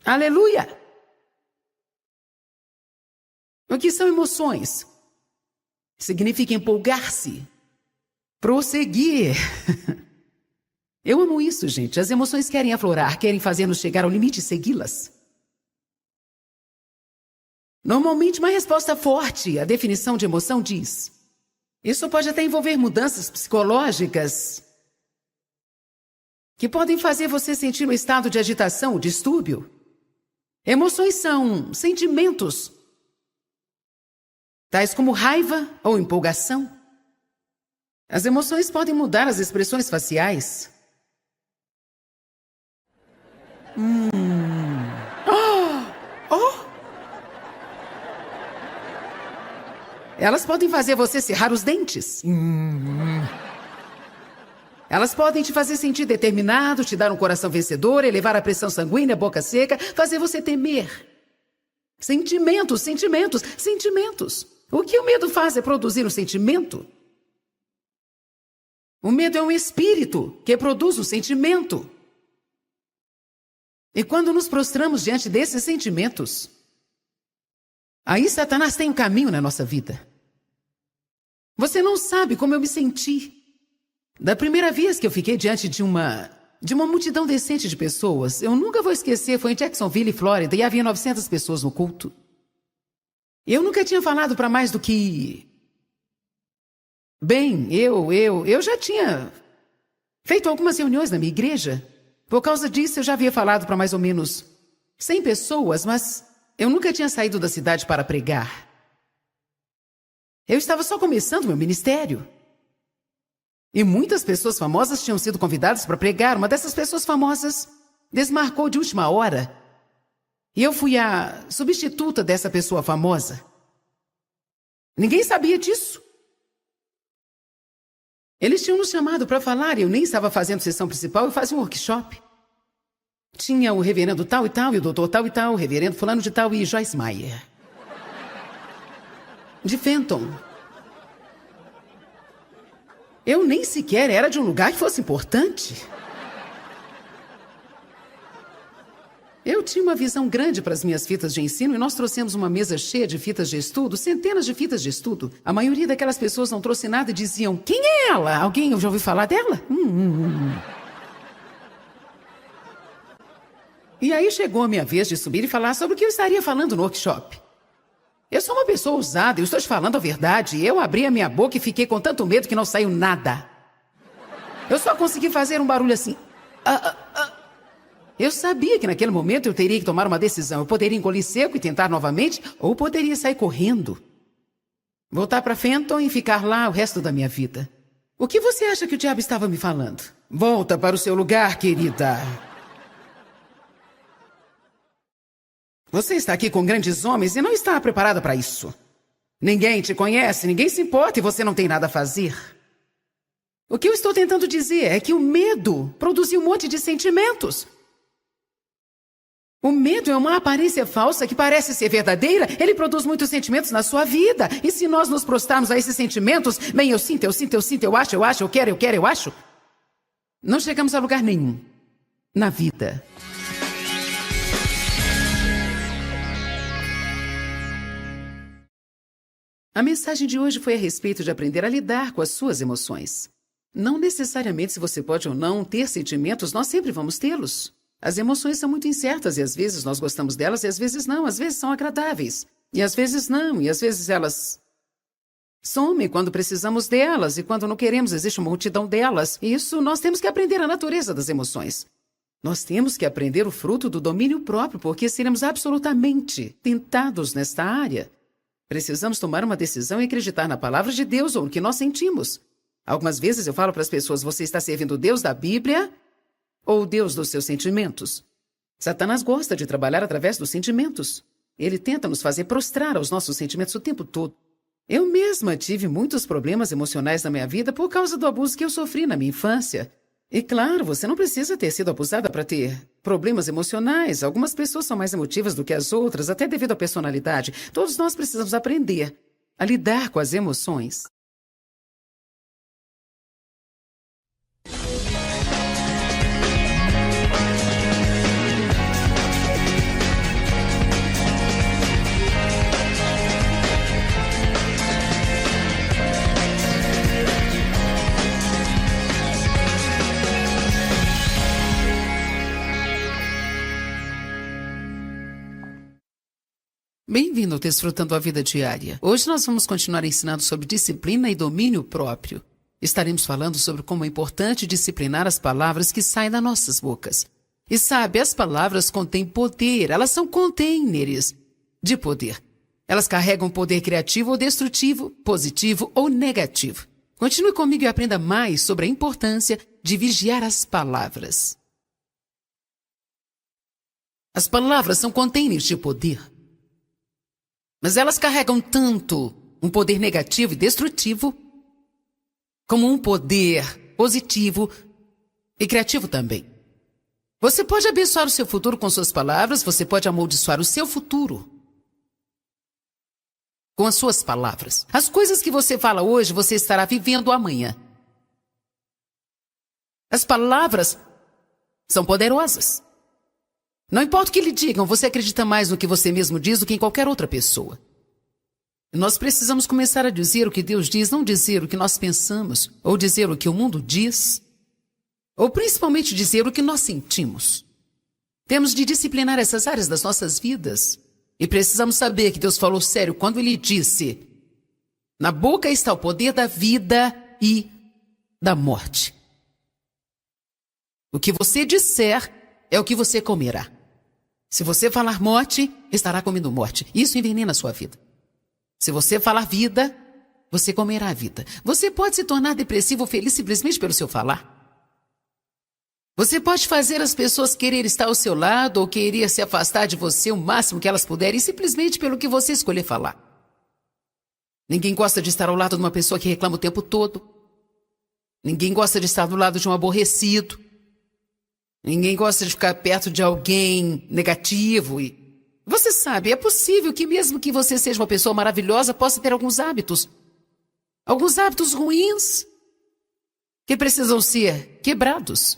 Aleluia! O que são emoções? Significa empolgar-se, prosseguir. Eu amo isso, gente. As emoções querem aflorar, querem fazer-nos chegar ao limite e segui-las. Normalmente, uma resposta forte à definição de emoção diz: isso pode até envolver mudanças psicológicas que podem fazer você sentir um estado de agitação ou distúrbio. Emoções são sentimentos, tais como raiva ou empolgação. As emoções podem mudar as expressões faciais. Elas podem fazer você cerrar os dentes. Elas podem te fazer sentir determinado, te dar um coração vencedor, elevar a pressão sanguínea, boca seca, fazer você temer. Sentimentos, sentimentos, sentimentos. O que o medo faz é produzir um sentimento. O medo é um espírito que produz um sentimento. E quando nos prostramos diante desses sentimentos, aí Satanás tem um caminho na nossa vida. Você não sabe como eu me senti da primeira vez que eu fiquei diante de uma multidão decente de pessoas. Eu nunca vou esquecer, foi em Jacksonville, Flórida, e havia 900 pessoas no culto. Eu nunca tinha falado para mais do que... Bem, eu já tinha feito algumas reuniões na minha igreja. Por causa disso, eu já havia falado para mais ou menos 100 pessoas, mas eu nunca tinha saído da cidade para pregar. Eu estava só começando meu ministério. E muitas pessoas famosas tinham sido convidadas para pregar. Uma dessas pessoas famosas desmarcou de última hora. E eu fui a substituta dessa pessoa famosa. Ninguém sabia disso. Eles tinham nos chamado para falar e eu nem estava fazendo sessão principal, eu fazia um workshop. Tinha o reverendo tal e tal, e o doutor tal e tal, o reverendo fulano de tal e Joyce Meyer. De Fenton. Eu nem sequer era de um lugar que fosse importante. Eu tinha uma visão grande para as minhas fitas de ensino e nós trouxemos uma mesa cheia de fitas de estudo, centenas de fitas de estudo. A maioria daquelas pessoas não trouxe nada e diziam, quem é ela? Alguém já ouviu falar dela? E aí chegou a minha vez de subir e falar sobre o que eu estaria falando no workshop. Eu sou uma pessoa ousada, eu estou te falando a verdade. Eu abri a minha boca e fiquei com tanto medo que não saiu nada. Eu só consegui fazer um barulho assim. Eu sabia que naquele momento eu teria que tomar uma decisão. Eu poderia engolir seco e tentar novamente, ou poderia sair correndo. Voltar para Fenton e ficar lá o resto da minha vida. O que você acha que o diabo estava me falando? Volta para o seu lugar, querida. Você está aqui com grandes homens e não está preparada para isso. Ninguém te conhece, ninguém se importa e você não tem nada a fazer. O que eu estou tentando dizer é que o medo produziu um monte de sentimentos. O medo é uma aparência falsa que parece ser verdadeira. Ele produz muitos sentimentos na sua vida. E se nós nos prostrarmos a esses sentimentos, bem, eu sinto, eu acho, eu quero, eu acho. Não chegamos a lugar nenhum na vida. A mensagem de hoje foi a respeito de aprender a lidar com as suas emoções. Não necessariamente se você pode ou não ter sentimentos, nós sempre vamos tê-los. As emoções são muito incertas e às vezes nós gostamos delas e às vezes não. Às vezes são agradáveis e às vezes não. E às vezes elas somem quando precisamos delas e quando não queremos existe uma multidão delas. E isso nós temos que aprender a natureza das emoções. Nós temos que aprender o fruto do domínio próprio porque seremos absolutamente tentados nesta área. Precisamos tomar uma decisão e acreditar na palavra de Deus ou no que nós sentimos. Algumas vezes eu falo para as pessoas, você está servindo o Deus da Bíblia ou o Deus dos seus sentimentos? Satanás gosta de trabalhar através dos sentimentos. Ele tenta nos fazer prostrar aos nossos sentimentos o tempo todo. Eu mesma tive muitos problemas emocionais na minha vida por causa do abuso que eu sofri na minha infância. E claro, você não precisa ter sido abusada para ter problemas emocionais. Algumas pessoas são mais emotivas do que as outras, até devido à personalidade. Todos nós precisamos aprender a lidar com as emoções. Bem-vindo ao Desfrutando a Vida Diária. Hoje nós vamos continuar ensinando sobre disciplina e domínio próprio. Estaremos falando sobre como é importante disciplinar as palavras que saem das nossas bocas. E sabe, as palavras contêm poder, elas são containers de poder. Elas carregam poder criativo ou destrutivo, positivo ou negativo. Continue comigo e aprenda mais sobre a importância de vigiar as palavras. As palavras são containers de poder. Mas elas carregam tanto um poder negativo e destrutivo, como um poder positivo e criativo também. Você pode abençoar o seu futuro com suas palavras, você pode amaldiçoar o seu futuro com as suas palavras. As coisas que você fala hoje, você estará vivendo amanhã. As palavras são poderosas. Não importa o que lhe digam, você acredita mais no que você mesmo diz do que em qualquer outra pessoa. Nós precisamos começar a dizer o que Deus diz, não dizer o que nós pensamos, ou dizer o que o mundo diz, ou principalmente dizer o que nós sentimos. Temos de disciplinar essas áreas das nossas vidas. E precisamos saber que Deus falou sério quando Ele disse: na boca está o poder da vida e da morte. O que você disser é o que você comerá. Se você falar morte, estará comendo morte. Isso envenena a sua vida. Se você falar vida, você comerá a vida. Você pode se tornar depressivo ou feliz simplesmente pelo seu falar. Você pode fazer as pessoas querer estar ao seu lado ou querer se afastar de você o máximo que elas puderem simplesmente pelo que você escolher falar. Ninguém gosta de estar ao lado de uma pessoa que reclama o tempo todo. Ninguém gosta de estar do lado de um aborrecido. Ninguém gosta de ficar perto de alguém negativo. E você sabe, é possível que mesmo que você seja uma pessoa maravilhosa, possa ter alguns hábitos ruins que precisam ser quebrados.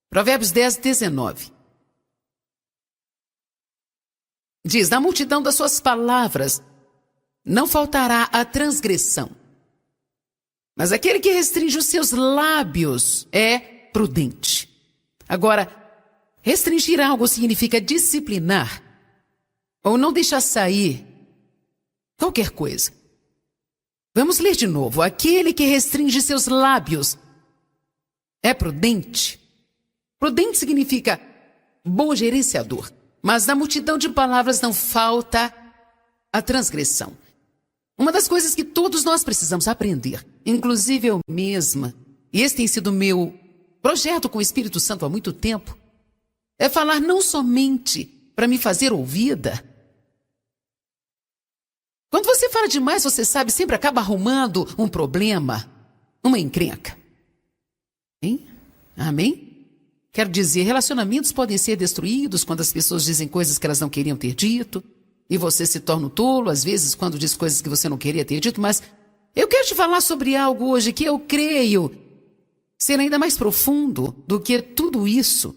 Provérbios 10, 19. Diz: na multidão das suas palavras não faltará a transgressão, mas aquele que restringe os seus lábios é prudente. Agora, restringir algo significa disciplinar ou não deixar sair qualquer coisa. Vamos ler de novo. Aquele que restringe seus lábios é prudente. Prudente significa bom gerenciador, mas na multidão de palavras não falta a transgressão. Uma das coisas que todos nós precisamos aprender, inclusive eu mesma, e esse tem sido meu projeto com o Espírito Santo há muito tempo, é falar não somente para me fazer ouvida. Quando você fala demais, você sabe, sempre acaba arrumando um problema, uma encrenca. Hein? Amém? Quero dizer, relacionamentos podem ser destruídos quando as pessoas dizem coisas que elas não queriam ter dito, e você se torna um tolo, às vezes, quando diz coisas que você não queria ter dito, mas eu quero te falar sobre algo hoje que eu creio ser ainda mais profundo do que tudo isso,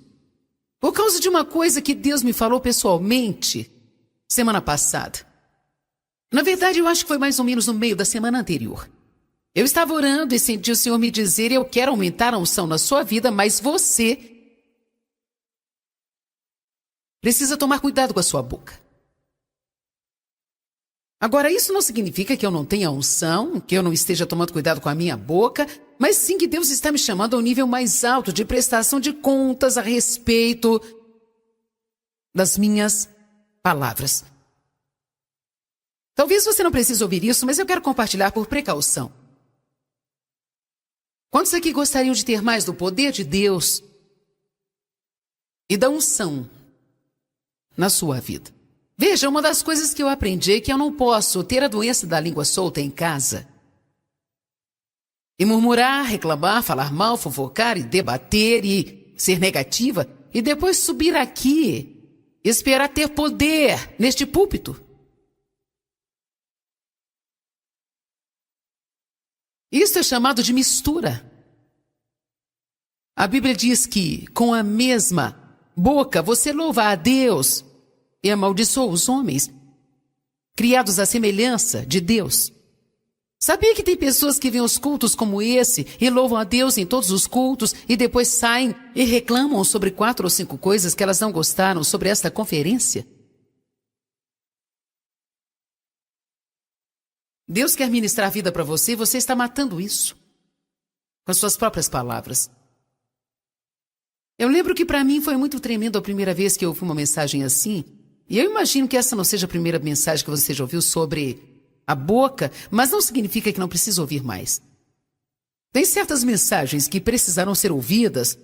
por causa de uma coisa que Deus me falou pessoalmente semana passada. Na verdade, eu acho que foi mais ou menos no meio da semana anterior. Eu estava orando e senti o Senhor me dizer: eu quero aumentar a unção na sua vida, mas você precisa tomar cuidado com a sua boca. Agora, isso não significa que eu não tenha unção, que eu não esteja tomando cuidado com a minha boca, mas sim que Deus está me chamando a um nível mais alto de prestação de contas a respeito das minhas palavras. Talvez você não precise ouvir isso, mas eu quero compartilhar por precaução. Quantos aqui gostariam de ter mais do poder de Deus e da unção na sua vida? Veja, uma das coisas que eu aprendi é que eu não posso ter a doença da língua solta em casa e murmurar, reclamar, falar mal, fofocar e debater e ser negativa e depois subir aqui e esperar ter poder neste púlpito. Isso é chamado de mistura. A Bíblia diz que com a mesma boca você louva a Deus e amaldiçoa os homens, criados à semelhança de Deus. Sabia que tem pessoas que veem os cultos como esse e louvam a Deus em todos os cultos e depois saem e reclamam sobre 4 ou 5 coisas que elas não gostaram sobre esta conferência? Deus quer ministrar a vida para você e você está matando isso com as suas próprias palavras. Eu lembro que para mim foi muito tremendo a primeira vez que eu ouvi uma mensagem assim. E eu imagino que essa não seja a primeira mensagem que você já ouviu sobre a boca, mas não significa que não precisa ouvir mais. Tem certas mensagens que precisarão ser ouvidas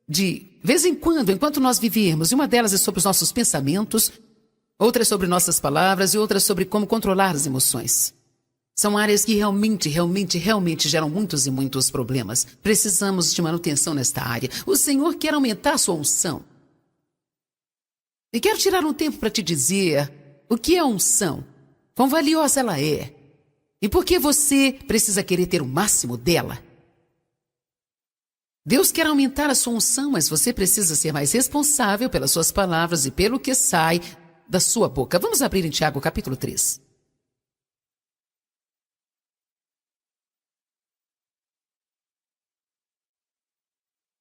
de vez em quando, enquanto nós vivermos, e uma delas é sobre os nossos pensamentos, outra é sobre nossas palavras e outra é sobre como controlar as emoções. São áreas que realmente geram muitos e muitos problemas. Precisamos de manutenção nesta área. O Senhor quer aumentar a sua unção. E quero tirar um tempo para te dizer o que é unção, quão valiosa ela é e por que você precisa querer ter o máximo dela. Deus quer aumentar a sua unção, mas você precisa ser mais responsável pelas suas palavras e pelo que sai da sua boca. Vamos abrir em Tiago, capítulo 3.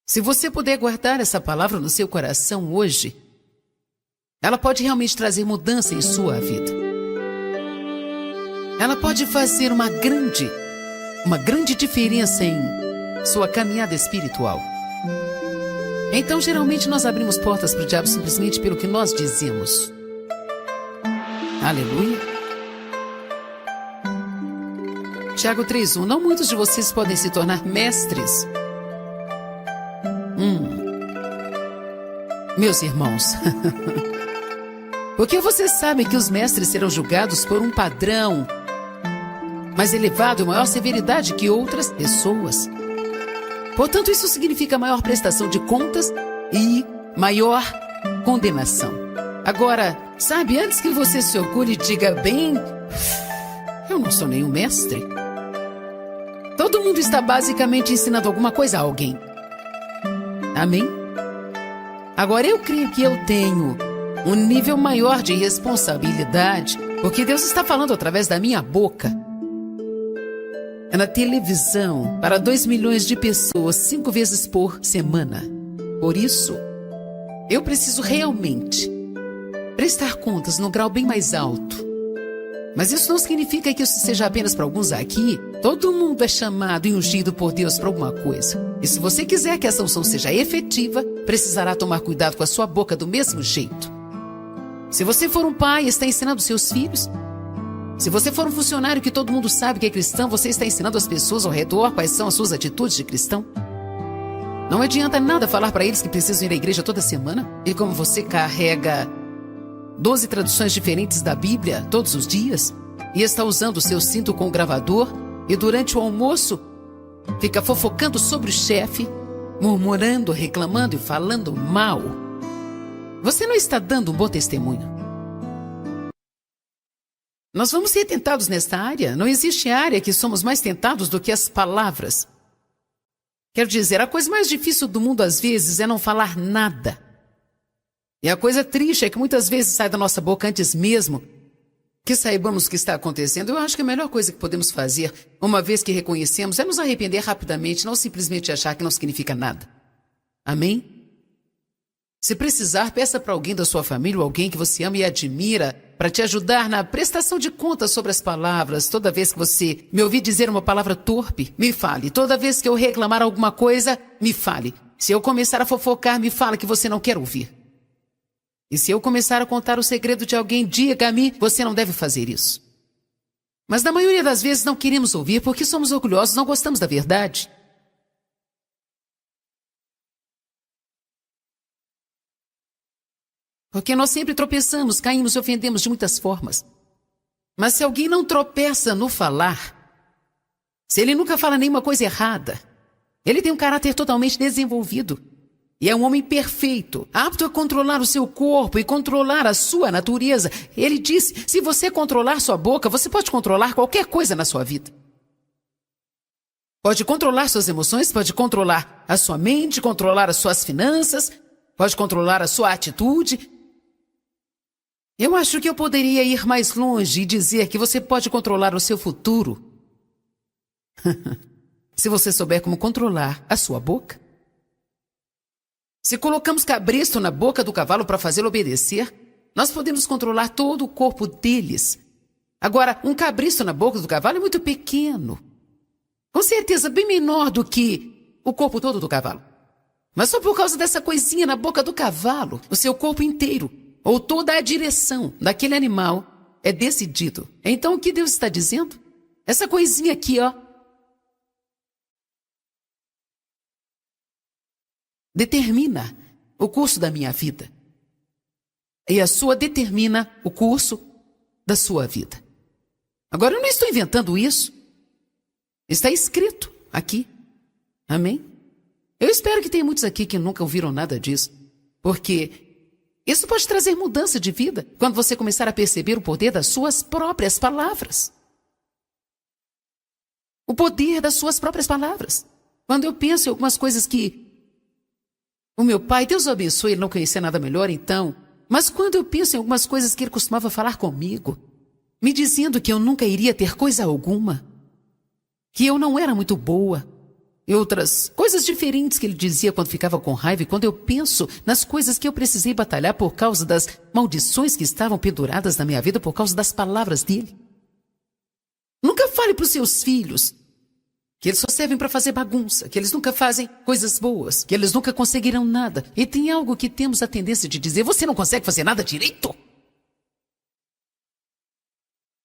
Se você puder guardar essa palavra no seu coração hoje, ela pode realmente trazer mudança em sua vida. Ela pode fazer uma grande diferença em sua caminhada espiritual. Então, geralmente, nós abrimos portas para o diabo simplesmente pelo que nós dizemos. Aleluia. Tiago 3:1. Não muitos de vocês podem se tornar mestres. Meus irmãos, porque vocês sabem que os mestres serão julgados por um padrão mais elevado e maior severidade que outras pessoas. Portanto, isso significa maior prestação de contas e maior condenação. Agora, sabe, antes que você se orgulhe e diga, bem, eu não sou nenhum mestre. Todo mundo está basicamente ensinando alguma coisa a alguém. Amém? Agora, eu creio que eu tenho um nível maior de responsabilidade, porque Deus está falando através da minha boca. Na televisão, para 2 milhões de pessoas, 5 vezes por semana. Por isso, eu preciso realmente prestar contas num grau bem mais alto. Mas isso não significa que isso seja apenas para alguns aqui. Todo mundo é chamado e ungido por Deus para alguma coisa. E se você quiser que essa unção seja efetiva, precisará tomar cuidado com a sua boca do mesmo jeito. Se você for um pai e está ensinando seus filhos, se você for um funcionário que todo mundo sabe que é cristão, você está ensinando as pessoas ao redor quais são as suas atitudes de cristão. Não adianta nada falar para eles que precisam ir à igreja toda semana. E como você carrega 12 traduções diferentes da Bíblia todos os dias e está usando o seu cinto com o gravador e durante o almoço fica fofocando sobre o chefe, murmurando, reclamando e falando mal, você não está dando um bom testemunho. Nós vamos ser tentados nesta área. Não existe área que somos mais tentados do que as palavras. Quero dizer, a coisa mais difícil do mundo às vezes é não falar nada. E a coisa triste é que muitas vezes sai da nossa boca antes mesmo que saibamos o que está acontecendo. Eu acho que a melhor coisa que podemos fazer, uma vez que reconhecemos, é nos arrepender rapidamente, não simplesmente achar que não significa nada. Amém? Se precisar, peça para alguém da sua família ou alguém que você ama e admira para te ajudar na prestação de contas sobre as palavras. Toda vez que você me ouvir dizer uma palavra torpe, me fale. Toda vez que eu reclamar alguma coisa, me fale. Se eu começar a fofocar, me fala que você não quer ouvir. E se eu começar a contar o segredo de alguém, diga-me, você não deve fazer isso. Mas na maioria das vezes não queremos ouvir porque somos orgulhosos, não gostamos da verdade. Porque nós sempre tropeçamos, caímos e ofendemos de muitas formas. Mas se alguém não tropeça no falar, se ele nunca fala nenhuma coisa errada, ele tem um caráter totalmente desenvolvido. E é um homem perfeito, apto a controlar o seu corpo e controlar a sua natureza. Ele disse, se você controlar sua boca, você pode controlar qualquer coisa na sua vida. Pode controlar suas emoções, pode controlar a sua mente, controlar as suas finanças, pode controlar a sua atitude. Eu acho que eu poderia ir mais longe e dizer que você pode controlar o seu futuro. Se você souber como controlar a sua boca. Se colocamos cabresto na boca do cavalo para fazê-lo obedecer, nós podemos controlar todo o corpo deles. Agora, um cabresto na boca do cavalo é muito pequeno. Com certeza bem menor do que o corpo todo do cavalo. Mas só por causa dessa coisinha na boca do cavalo, o seu corpo inteiro, ou toda a direção daquele animal é decidido. Então o que Deus está dizendo? Essa coisinha aqui, ó, determina o curso da minha vida. E a sua determina o curso da sua vida. Agora, eu não estou inventando isso. Está escrito aqui. Amém? Eu espero que tenha muitos aqui que nunca ouviram nada disso. Porque isso pode trazer mudança de vida quando você começar a perceber o poder das suas próprias palavras. O poder das suas próprias palavras. Quando eu penso em algumas coisas que o meu pai, Deus o abençoe, ele não conhecia nada melhor então, mas quando eu penso em algumas coisas que ele costumava falar comigo, me dizendo que eu nunca iria ter coisa alguma, que eu não era muito boa, e outras coisas diferentes que ele dizia quando ficava com raiva, e quando eu penso nas coisas que eu precisei batalhar por causa das maldições que estavam penduradas na minha vida por causa das palavras dele. Nunca fale para os seus filhos que eles só servem para fazer bagunça, que eles nunca fazem coisas boas, que eles nunca conseguirão nada. E tem algo que temos a tendência de dizer: você não consegue fazer nada direito?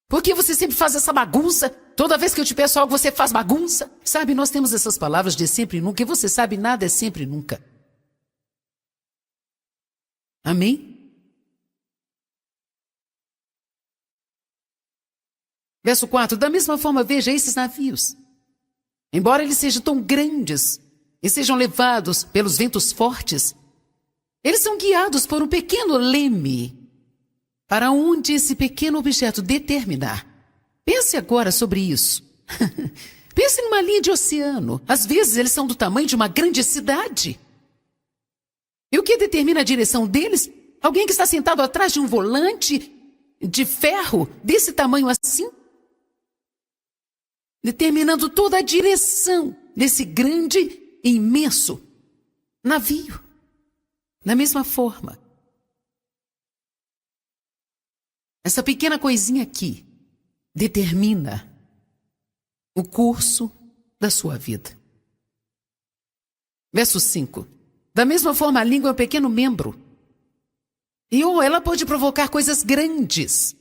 Por que você sempre faz essa bagunça? Toda vez que eu te peço algo, você faz bagunça. Sabe, nós temos essas palavras de sempre e nunca, e você sabe, nada é sempre e nunca. Amém? Verso 4, da mesma forma, veja esses navios. Embora eles sejam tão grandes e sejam levados pelos ventos fortes, eles são guiados por um pequeno leme, para onde esse pequeno objeto determinar. Pense agora sobre isso. Pense numa linha de oceano. Às vezes eles são do tamanho de uma grande cidade. E o que determina a direção deles? Alguém que está sentado atrás de um volante de ferro desse tamanho assim? Determinando toda a direção desse grande e imenso navio. Da mesma forma, essa pequena coisinha aqui determina o curso da sua vida. Verso 5. Da mesma forma, a língua é um pequeno membro. E ela pode provocar coisas grandes.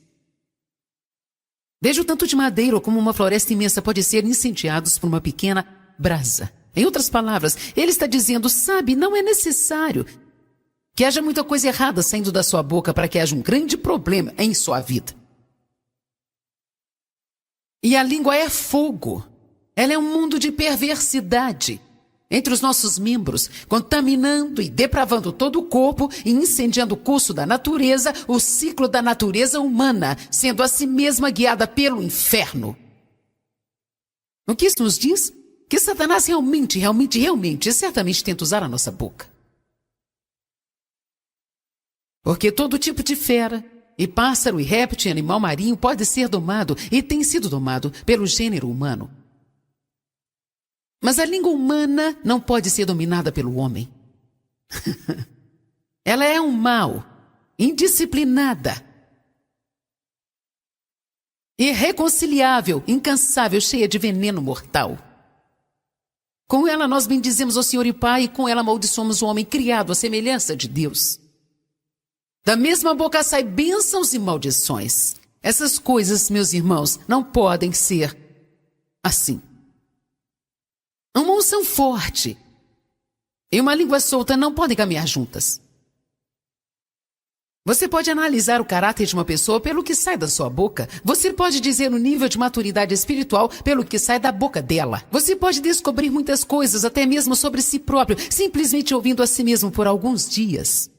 Veja o tanto de madeira como uma floresta imensa pode ser incendiados por uma pequena brasa. Em outras palavras, ele está dizendo, sabe, não é necessário que haja muita coisa errada saindo da sua boca para que haja um grande problema em sua vida. E a língua é fogo. Ela é um mundo de perversidade entre os nossos membros, contaminando e depravando todo o corpo e incendiando o curso da natureza, o ciclo da natureza humana, sendo a si mesma guiada pelo inferno. O que isso nos diz? Que Satanás realmente certamente tenta usar a nossa boca. Porque todo tipo de fera, e pássaro, e réptil, e animal marinho pode ser domado e tem sido domado pelo gênero humano. Mas a língua humana não pode ser dominada pelo homem. Ela é um mal, indisciplinada, irreconciliável, incansável, cheia de veneno mortal. Com ela nós bendizemos o Senhor e Pai, e com ela amaldiçoamos o homem criado à semelhança de Deus. Da mesma boca sai bênçãos e maldições. Essas coisas, meus irmãos, não podem ser assim. Uma unção forte e uma língua solta não podem caminhar juntas. Você pode analisar o caráter de uma pessoa pelo que sai da sua boca. Você pode dizer o nível de maturidade espiritual pelo que sai da boca dela. Você pode descobrir muitas coisas, até mesmo sobre si próprio, simplesmente ouvindo a si mesmo por alguns dias.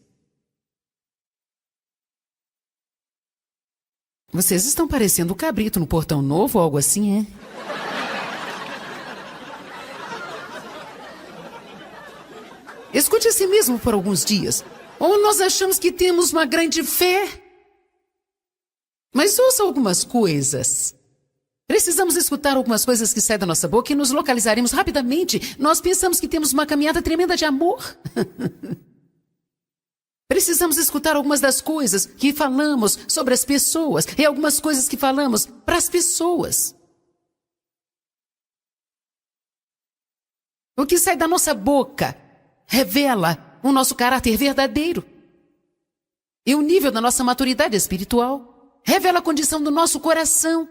Vocês estão parecendo o cabrito no Portão Novo ou algo assim, é? Escute a si mesmo por alguns dias. Ou nós achamos que temos uma grande fé. Mas ouça algumas coisas. Precisamos escutar algumas coisas que saem da nossa boca e nos localizaremos rapidamente. Nós pensamos que temos uma caminhada tremenda de amor. Precisamos escutar algumas das coisas que falamos sobre as pessoas e algumas coisas que falamos para as pessoas. O que sai da nossa boca revela o nosso caráter verdadeiro e o nível da nossa maturidade espiritual. Revela a condição do nosso coração.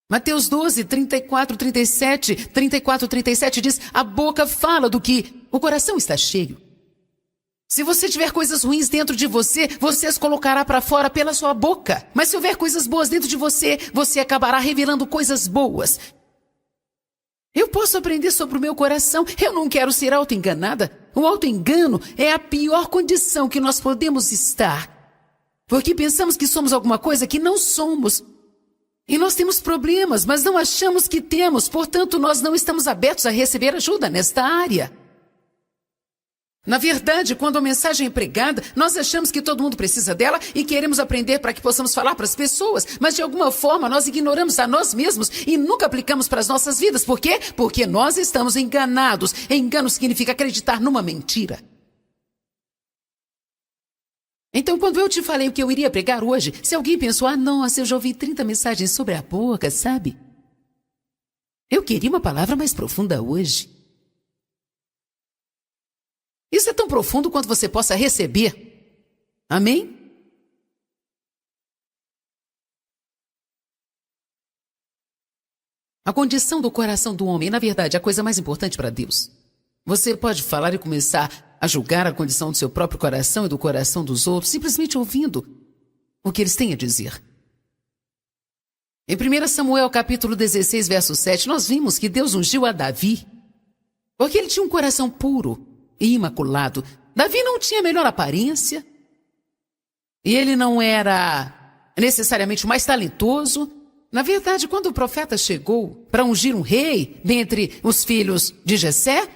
Mateus 12, 34, 37 diz, a boca fala do que o coração está cheio. Se você tiver coisas ruins dentro de você, você as colocará para fora pela sua boca. Mas se houver coisas boas dentro de você, você acabará revelando coisas boas. Eu posso aprender sobre o meu coração. Eu não quero ser auto-enganada. O auto-engano é a pior condição que nós podemos estar. Porque pensamos que somos alguma coisa que não somos. E nós temos problemas, mas não achamos que temos, portanto, nós não estamos abertos a receber ajuda nesta área. Na verdade, quando a mensagem é pregada, nós achamos que todo mundo precisa dela e queremos aprender para que possamos falar para as pessoas, mas de alguma forma nós ignoramos a nós mesmos e nunca aplicamos para as nossas vidas. Por quê? Porque nós estamos enganados. Engano significa acreditar numa mentira. Então, quando eu te falei o que eu iria pregar hoje, se alguém pensou, nossa, eu já ouvi 30 mensagens sobre a boca, sabe? Eu queria uma palavra mais profunda hoje. Isso é tão profundo quanto você possa receber. Amém? A condição do coração do homem é, na verdade, a coisa mais importante para Deus. Você pode falar e começar a julgar a condição do seu próprio coração e do coração dos outros, simplesmente ouvindo o que eles têm a dizer. Em 1 Samuel, capítulo 16, verso 7, nós vimos que Deus ungiu a Davi, porque ele tinha um coração puro e imaculado. Davi não tinha a melhor aparência, e ele não era necessariamente o mais talentoso. Na verdade, quando o profeta chegou para ungir um rei dentre os filhos de Jessé,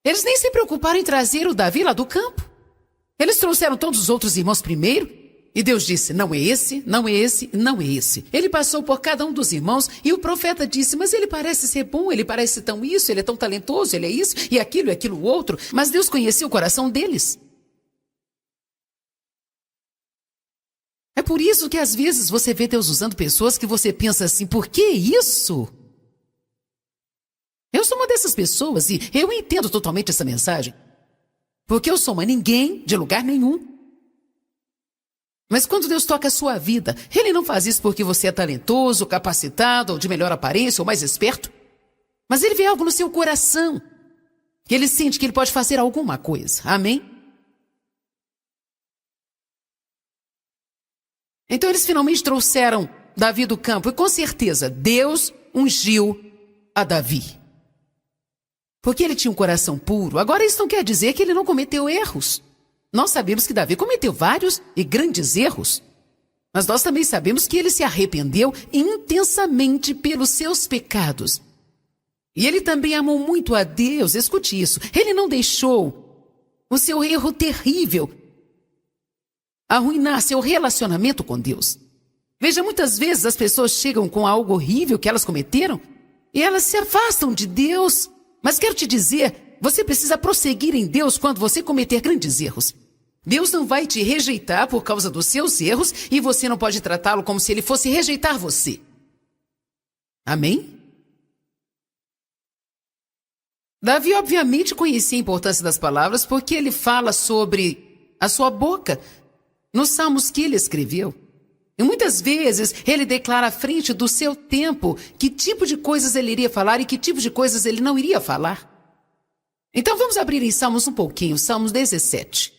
eles nem se preocuparam em trazer o Davi lá do campo. Eles trouxeram todos os outros irmãos primeiro, e Deus disse, não é esse, não é esse, não é esse. Ele passou por cada um dos irmãos, e o profeta disse, mas ele parece ser bom, ele parece tão isso, ele é tão talentoso, ele é isso, e aquilo outro. Mas Deus conhecia o coração deles. É por isso que às vezes você vê Deus usando pessoas que você pensa assim, por que isso? Eu sou uma dessas pessoas e eu entendo totalmente essa mensagem. Porque eu sou uma ninguém de lugar nenhum. Mas quando Deus toca a sua vida, Ele não faz isso porque você é talentoso, capacitado, ou de melhor aparência, ou mais esperto. Mas Ele vê algo no seu coração. Que Ele sente que Ele pode fazer alguma coisa. Amém? Então eles finalmente trouxeram Davi do campo. E com certeza, Deus ungiu a Davi. Porque ele tinha um coração puro. Agora isso não quer dizer que ele não cometeu erros. Nós sabemos que Davi cometeu vários e grandes erros. Mas nós também sabemos que ele se arrependeu intensamente pelos seus pecados. E ele também amou muito a Deus. Escute isso. Ele não deixou o seu erro terrível arruinar seu relacionamento com Deus. Veja, muitas vezes as pessoas chegam com algo horrível que elas cometeram e elas se afastam de Deus. Mas quero te dizer, você precisa prosseguir em Deus quando você cometer grandes erros. Deus não vai te rejeitar por causa dos seus erros e você não pode tratá-lo como se ele fosse rejeitar você. Amém? Davi obviamente conhecia a importância das palavras porque ele fala sobre a sua boca nos salmos que ele escreveu. E muitas vezes ele declara à frente do seu tempo que tipo de coisas ele iria falar e que tipo de coisas ele não iria falar. Então vamos abrir em Salmos um pouquinho, Salmos 17.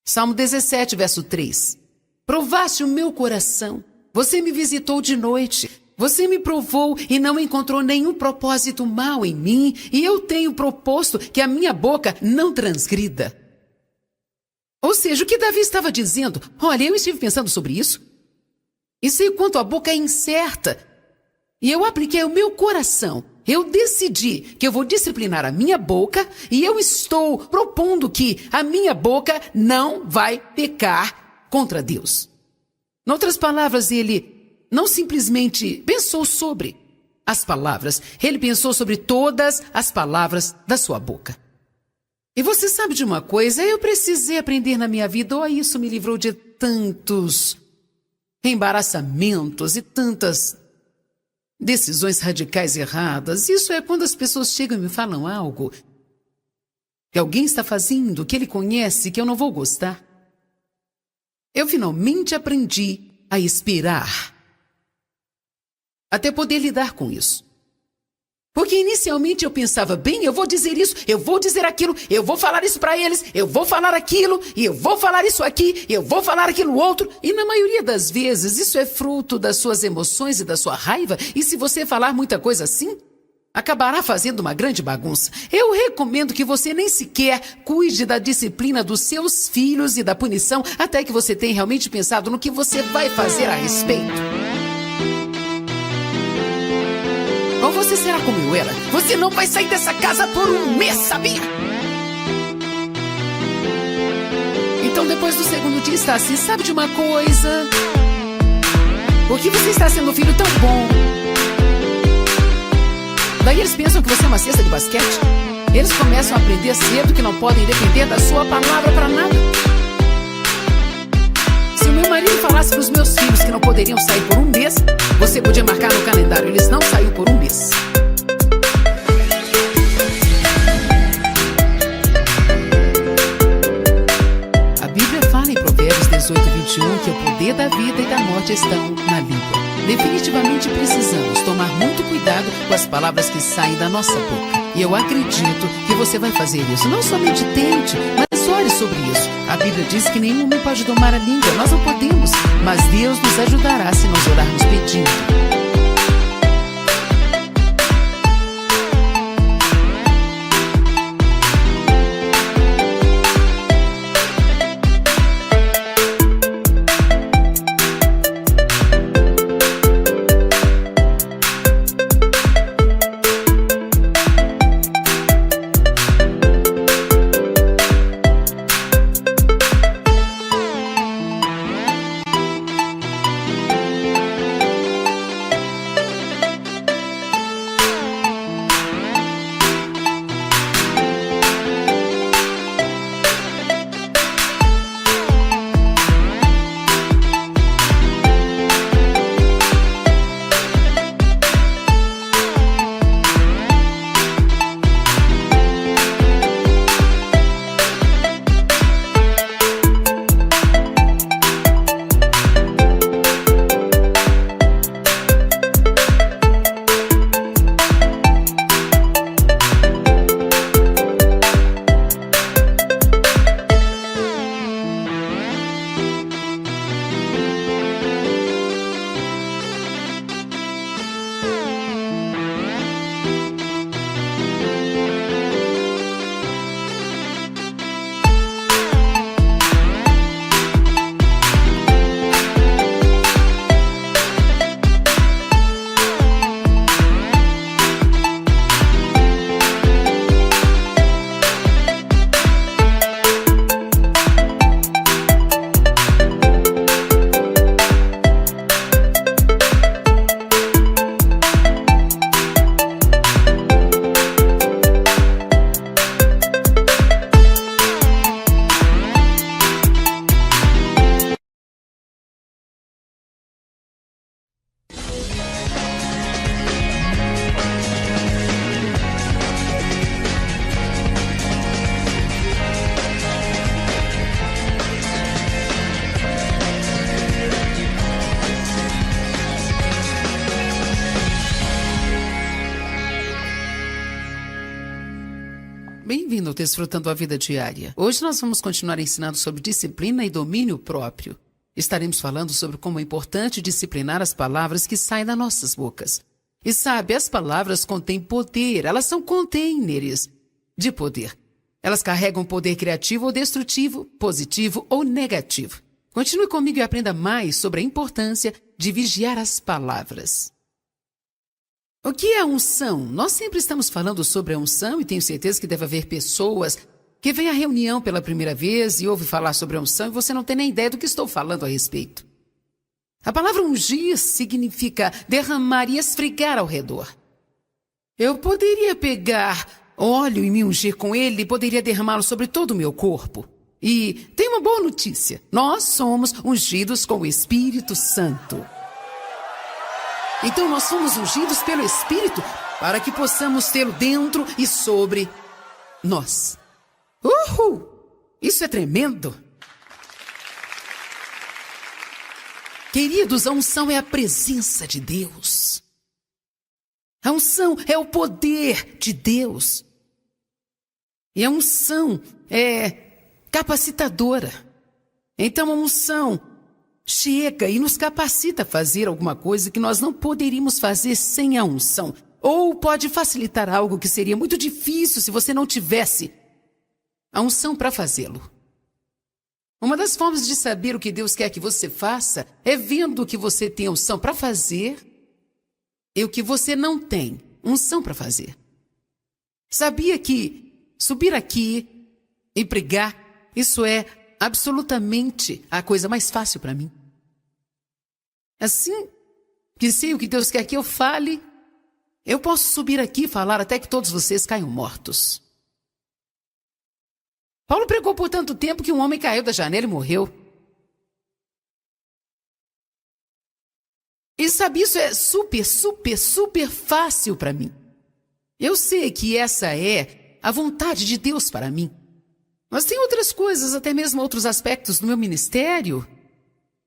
Salmo 17, verso 3. Provaste o meu coração, você me visitou de noite, você me provou e não encontrou nenhum propósito mau em mim, e eu tenho proposto que a minha boca não transgrida. Ou seja, o que Davi estava dizendo, olha, eu estive pensando sobre isso, e sei o quanto a boca é incerta, e eu apliquei o meu coração. Eu decidi que eu vou disciplinar a minha boca e eu estou propondo que a minha boca não vai pecar contra Deus. Em outras palavras, ele não simplesmente pensou sobre as palavras, ele pensou sobre todas as palavras da sua boca. E você sabe de uma coisa, eu precisei aprender na minha vida, isso me livrou de tantos embaraçamentos e tantas decisões radicais erradas. Isso é quando as pessoas chegam e me falam algo que alguém está fazendo, que ele conhece, que eu não vou gostar. Eu finalmente aprendi a esperar até poder lidar com isso. Porque inicialmente eu pensava, bem, eu vou dizer isso, eu vou dizer aquilo, eu vou falar isso para eles, eu vou falar aquilo, e eu vou falar isso aqui, eu vou falar aquilo outro. E na maioria das vezes isso é fruto das suas emoções e da sua raiva. E se você falar muita coisa assim, acabará fazendo uma grande bagunça. Eu recomendo que você nem sequer cuide da disciplina dos seus filhos e da punição até que você tenha realmente pensado no que você vai fazer a respeito. Ou você será como eu era. Você não vai sair dessa casa por um mês, sabia? Então depois do segundo dia está assim, sabe de uma coisa? Por que você está sendo um filho tão bom? Daí eles pensam que você é uma cesta de basquete. Eles começam a aprender cedo que não podem depender da sua palavra para nada. Se o meu marido falasse para os meus filhos que não poderiam sair por um mês, você podia marcar no calendário. Eles não saíram por um mês. A Bíblia fala em Provérbios 18:21 que o poder da vida e da morte estão na língua. Definitivamente precisamos tomar muito cuidado com as palavras que saem da nossa boca. E eu acredito que você vai fazer isso. Não somente tente, mas ore sobre isso. A Bíblia diz que nenhum homem pode domar a língua. Nós não podemos, mas Deus nos ajudará se nós orarmos pedindo. Bem-vindo ao Desfrutando a Vida Diária. Hoje nós vamos continuar ensinando sobre disciplina e domínio próprio. Estaremos falando sobre como é importante disciplinar as palavras que saem das nossas bocas. E sabe, as palavras contêm poder, elas são containers de poder. Elas carregam poder criativo ou destrutivo, positivo ou negativo. Continue comigo e aprenda mais sobre a importância de vigiar as palavras. O que é a unção? Nós sempre estamos falando sobre a unção e tenho certeza que deve haver pessoas que vêm à reunião pela primeira vez e ouvem falar sobre a unção e você não tem nem ideia do que estou falando a respeito. A palavra ungir significa derramar e esfregar ao redor. Eu poderia pegar óleo e me ungir com ele e poderia derramá-lo sobre todo o meu corpo. E tem uma boa notícia. Nós somos ungidos com o Espírito Santo. Então nós somos ungidos pelo Espírito para que possamos tê-lo dentro e sobre nós. Uhul! Isso é tremendo! Queridos, a unção é a presença de Deus. A unção é o poder de Deus. E a unção é capacitadora. Então a unção chega e nos capacita a fazer alguma coisa que nós não poderíamos fazer sem a unção. ou pode facilitar algo que seria muito difícil se você não tivesse a unção para fazê-lo. Uma das formas de saber o que Deus quer que você faça é vendo o que você tem unção para fazer e o que você não tem unção para fazer. Sabia que subir aqui e pregar, isso é absolutamente a coisa mais fácil para mim. Assim que sei o que Deus quer que eu fale, eu posso subir aqui e falar até que todos vocês caiam mortos. Paulo pregou por tanto tempo que um homem caiu da janela e morreu. E sabe, isso é super fácil para mim. Eu sei que essa é a vontade de Deus para mim. Mas tem outras coisas, até mesmo outros aspectos do meu ministério,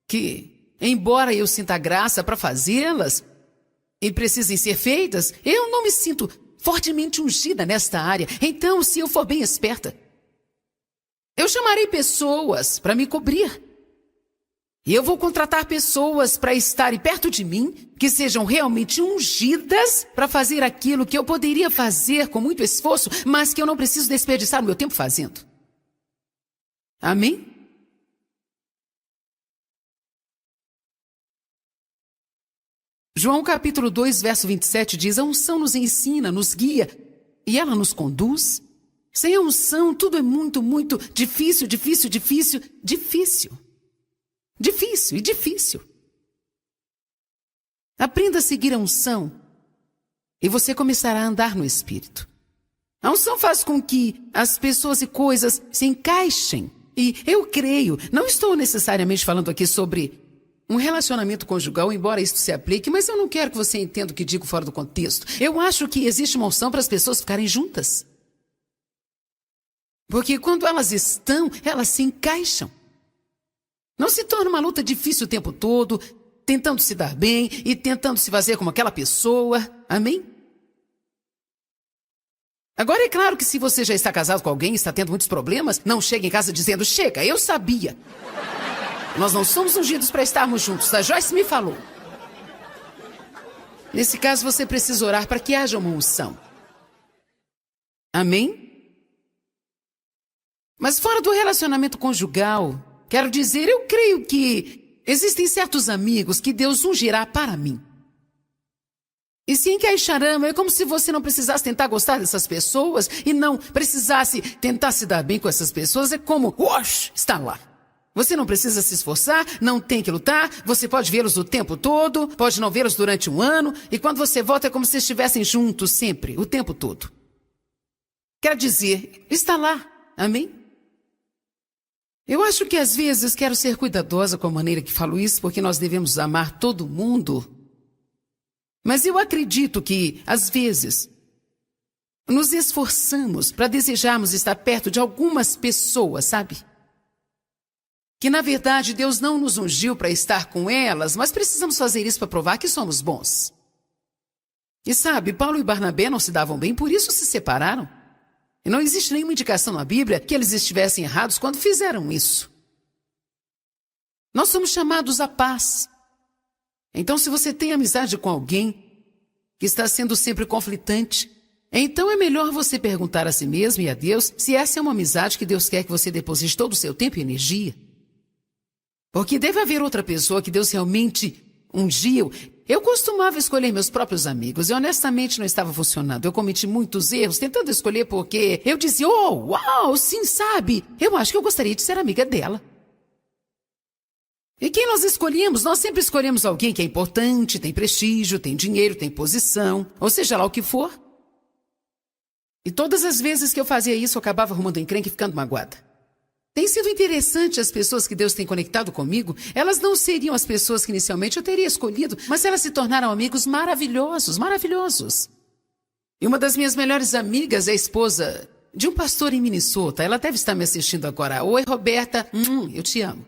que, embora eu sinta graça para fazê-las e precisem ser feitas, eu não me sinto fortemente ungida nesta área. Então, se eu for bem esperta, eu chamarei pessoas para me cobrir. E eu vou contratar pessoas para estarem perto de mim, que sejam realmente ungidas para fazer aquilo que eu poderia fazer com muito esforço, mas que eu não preciso desperdiçar o meu tempo fazendo. Amém? João capítulo 2, verso 27 diz: a unção nos ensina, nos guia, e ela nos conduz. Sem a unção, tudo é muito difícil. Aprenda a seguir a unção e você começará a andar no Espírito. A unção faz com que as pessoas e coisas se encaixem. E eu creio, não estou necessariamente falando aqui sobre um relacionamento conjugal, embora isso se aplique, mas eu não quero que você entenda o que digo fora do contexto. Eu acho que existe uma unção para as pessoas ficarem juntas. Porque quando elas estão, elas se encaixam. Não se torna uma luta difícil o tempo todo, tentando se dar bem e tentando se fazer como aquela pessoa. Amém? Agora, é claro que se você já está casado com alguém e está tendo muitos problemas, não chegue em casa dizendo: chega, eu sabia. Nós não somos ungidos para estarmos juntos. A Joyce me falou. Nesse caso, você precisa orar para que haja uma unção. Amém? Mas fora do relacionamento conjugal, quero dizer, eu creio que existem certos amigos que Deus ungirá para mim. E se encaixarão, é como se você não precisasse tentar gostar dessas pessoas e não precisasse tentar se dar bem com essas pessoas. É como, está lá. Você não precisa se esforçar, não tem que lutar, você pode vê-los o tempo todo, pode não vê-los durante um ano, e quando você volta é como se estivessem juntos sempre, o tempo todo. Quer dizer, está lá. Amém? Eu acho que às vezes quero ser cuidadosa com a maneira que falo isso, porque nós devemos amar todo mundo. Mas eu acredito que, às vezes, nos esforçamos para desejarmos estar perto de algumas pessoas, sabe? Que, na verdade, Deus não nos ungiu para estar com elas, mas precisamos fazer isso para provar que somos bons. E sabe, Paulo e Barnabé não se davam bem, por isso se separaram. E não existe nenhuma indicação na Bíblia que eles estivessem errados quando fizeram isso. Nós somos chamados à paz. Então, se você tem amizade com alguém que está sendo sempre conflitante, então é melhor você perguntar a si mesmo e a Deus se essa é uma amizade que Deus quer que você deposite todo o seu tempo e energia. Porque deve haver outra pessoa que Deus realmente ungiu. Eu costumava escolher meus próprios amigos e honestamente não estava funcionando. Eu cometi muitos erros tentando escolher porque eu dizia: oh, uau, sim, sabe? Eu acho que eu gostaria de ser amiga dela. E quem nós escolhemos? Nós sempre escolhemos alguém que é importante, tem prestígio, tem dinheiro, tem posição, ou seja lá o que for. E todas as vezes que eu fazia isso, eu acabava arrumando encrenca e ficando magoada. Tem sido interessante as pessoas que Deus tem conectado comigo. Elas não seriam as pessoas que inicialmente eu teria escolhido, mas elas se tornaram amigos maravilhosos. E uma das minhas melhores amigas é a esposa de um pastor em Minnesota. Ela deve estar me assistindo agora. Oi, Roberta. Eu te amo.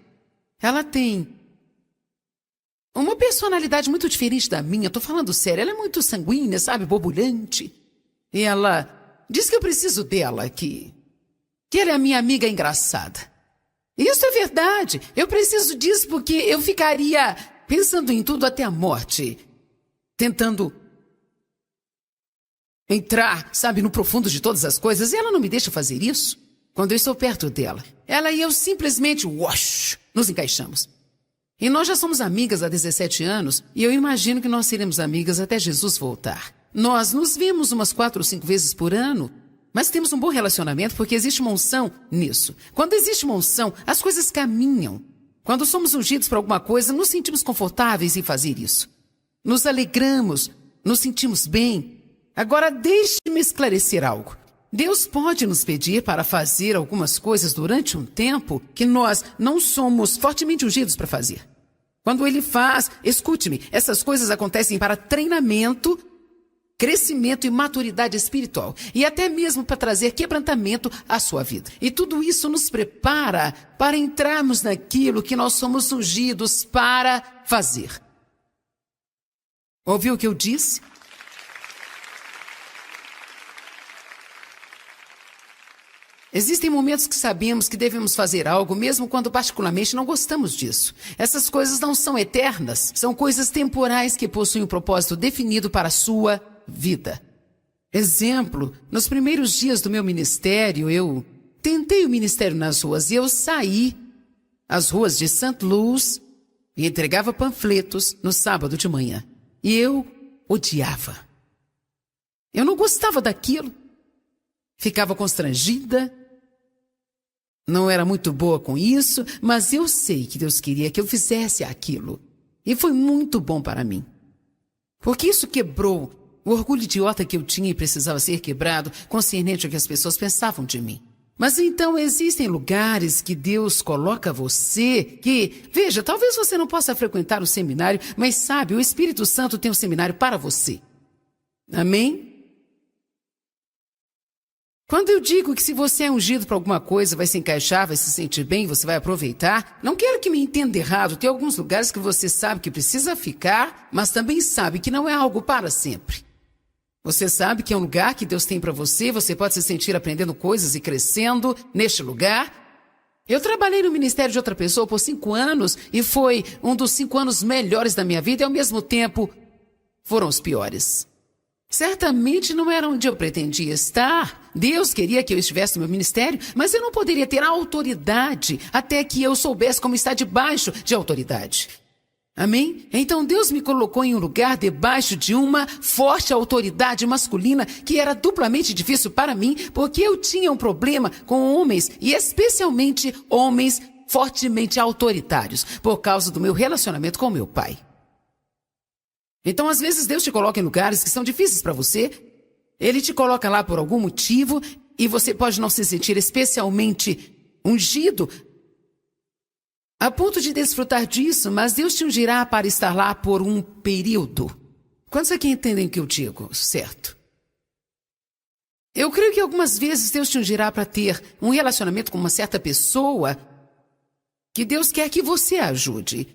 Ela tem uma personalidade muito diferente da minha. Tô falando sério. Ela é muito sanguínea, sabe? Borbulhante. E ela diz que eu preciso dela, que ela é a minha amiga engraçada. Isso é verdade. Eu preciso disso porque eu ficaria pensando em tudo até a morte, tentando entrar, sabe, no profundo de todas as coisas, e ela não me deixa fazer isso. Quando eu estou perto dela, ela e eu simplesmente, nos encaixamos. E nós já somos amigas há 17 anos, e eu imagino que nós seremos amigas até Jesus voltar. Nós nos vemos umas 4 ou 5 vezes por ano, mas temos um bom relacionamento porque existe uma unção nisso. Quando existe uma unção, as coisas caminham. Quando somos ungidos para alguma coisa, nos sentimos confortáveis em fazer isso. Nos alegramos, nos sentimos bem. Agora, deixe-me esclarecer algo. Deus pode nos pedir para fazer algumas coisas durante um tempo que nós não somos fortemente ungidos para fazer. Quando Ele faz, escute-me, essas coisas acontecem para treinamento, crescimento e maturidade espiritual. E até mesmo para trazer quebrantamento à sua vida. E tudo isso nos prepara para entrarmos naquilo que nós somos ungidos para fazer. Ouviu o que eu disse? Existem momentos que sabemos que devemos fazer algo, mesmo quando particularmente não gostamos disso. Essas coisas não são eternas, são coisas temporais que possuem um propósito definido para a sua vida. Exemplo, nos primeiros dias do meu ministério, eu tentei o ministério nas ruas e eu saí às ruas de St. Louis e entregava panfletos no sábado de manhã. E eu odiava. Eu não gostava daquilo. Ficava constrangida. Não era muito boa com isso, mas eu sei que Deus queria que eu fizesse aquilo. E foi muito bom para mim. Porque isso quebrou o orgulho idiota que eu tinha e precisava ser quebrado, concernente ao que as pessoas pensavam de mim. Mas então existem lugares que Deus coloca você que, veja, talvez você não possa frequentar o seminário, mas sabe, o Espírito Santo tem um seminário para você. Amém? Quando eu digo que se você é ungido para alguma coisa, vai se encaixar, vai se sentir bem, você vai aproveitar, não quero que me entenda errado. Tem alguns lugares que você sabe que precisa ficar, mas também sabe que não é algo para sempre. Você sabe que é um lugar que Deus tem para você, você pode se sentir aprendendo coisas e crescendo neste lugar. Eu trabalhei no ministério de outra pessoa por 5 anos e foi um dos 5 anos melhores da minha vida e ao mesmo tempo foram os piores. Certamente não era onde eu pretendia estar. Deus queria que eu estivesse no meu ministério, mas eu não poderia ter autoridade até que eu soubesse como estar debaixo de autoridade. Amém? Então Deus me colocou em um lugar debaixo de uma forte autoridade masculina que era duplamente difícil para mim, porque eu tinha um problema com homens, e especialmente homens fortemente autoritários, por causa do meu relacionamento com meu pai. Então, às vezes, Deus te coloca em lugares que são difíceis para você. Ele te coloca lá por algum motivo e você pode não se sentir especialmente ungido a ponto de desfrutar disso, mas Deus te ungirá para estar lá por um período. Quantos aqui entendem o que eu digo, certo? Eu creio que algumas vezes Deus te ungirá para ter um relacionamento com uma certa pessoa que Deus quer que você ajude.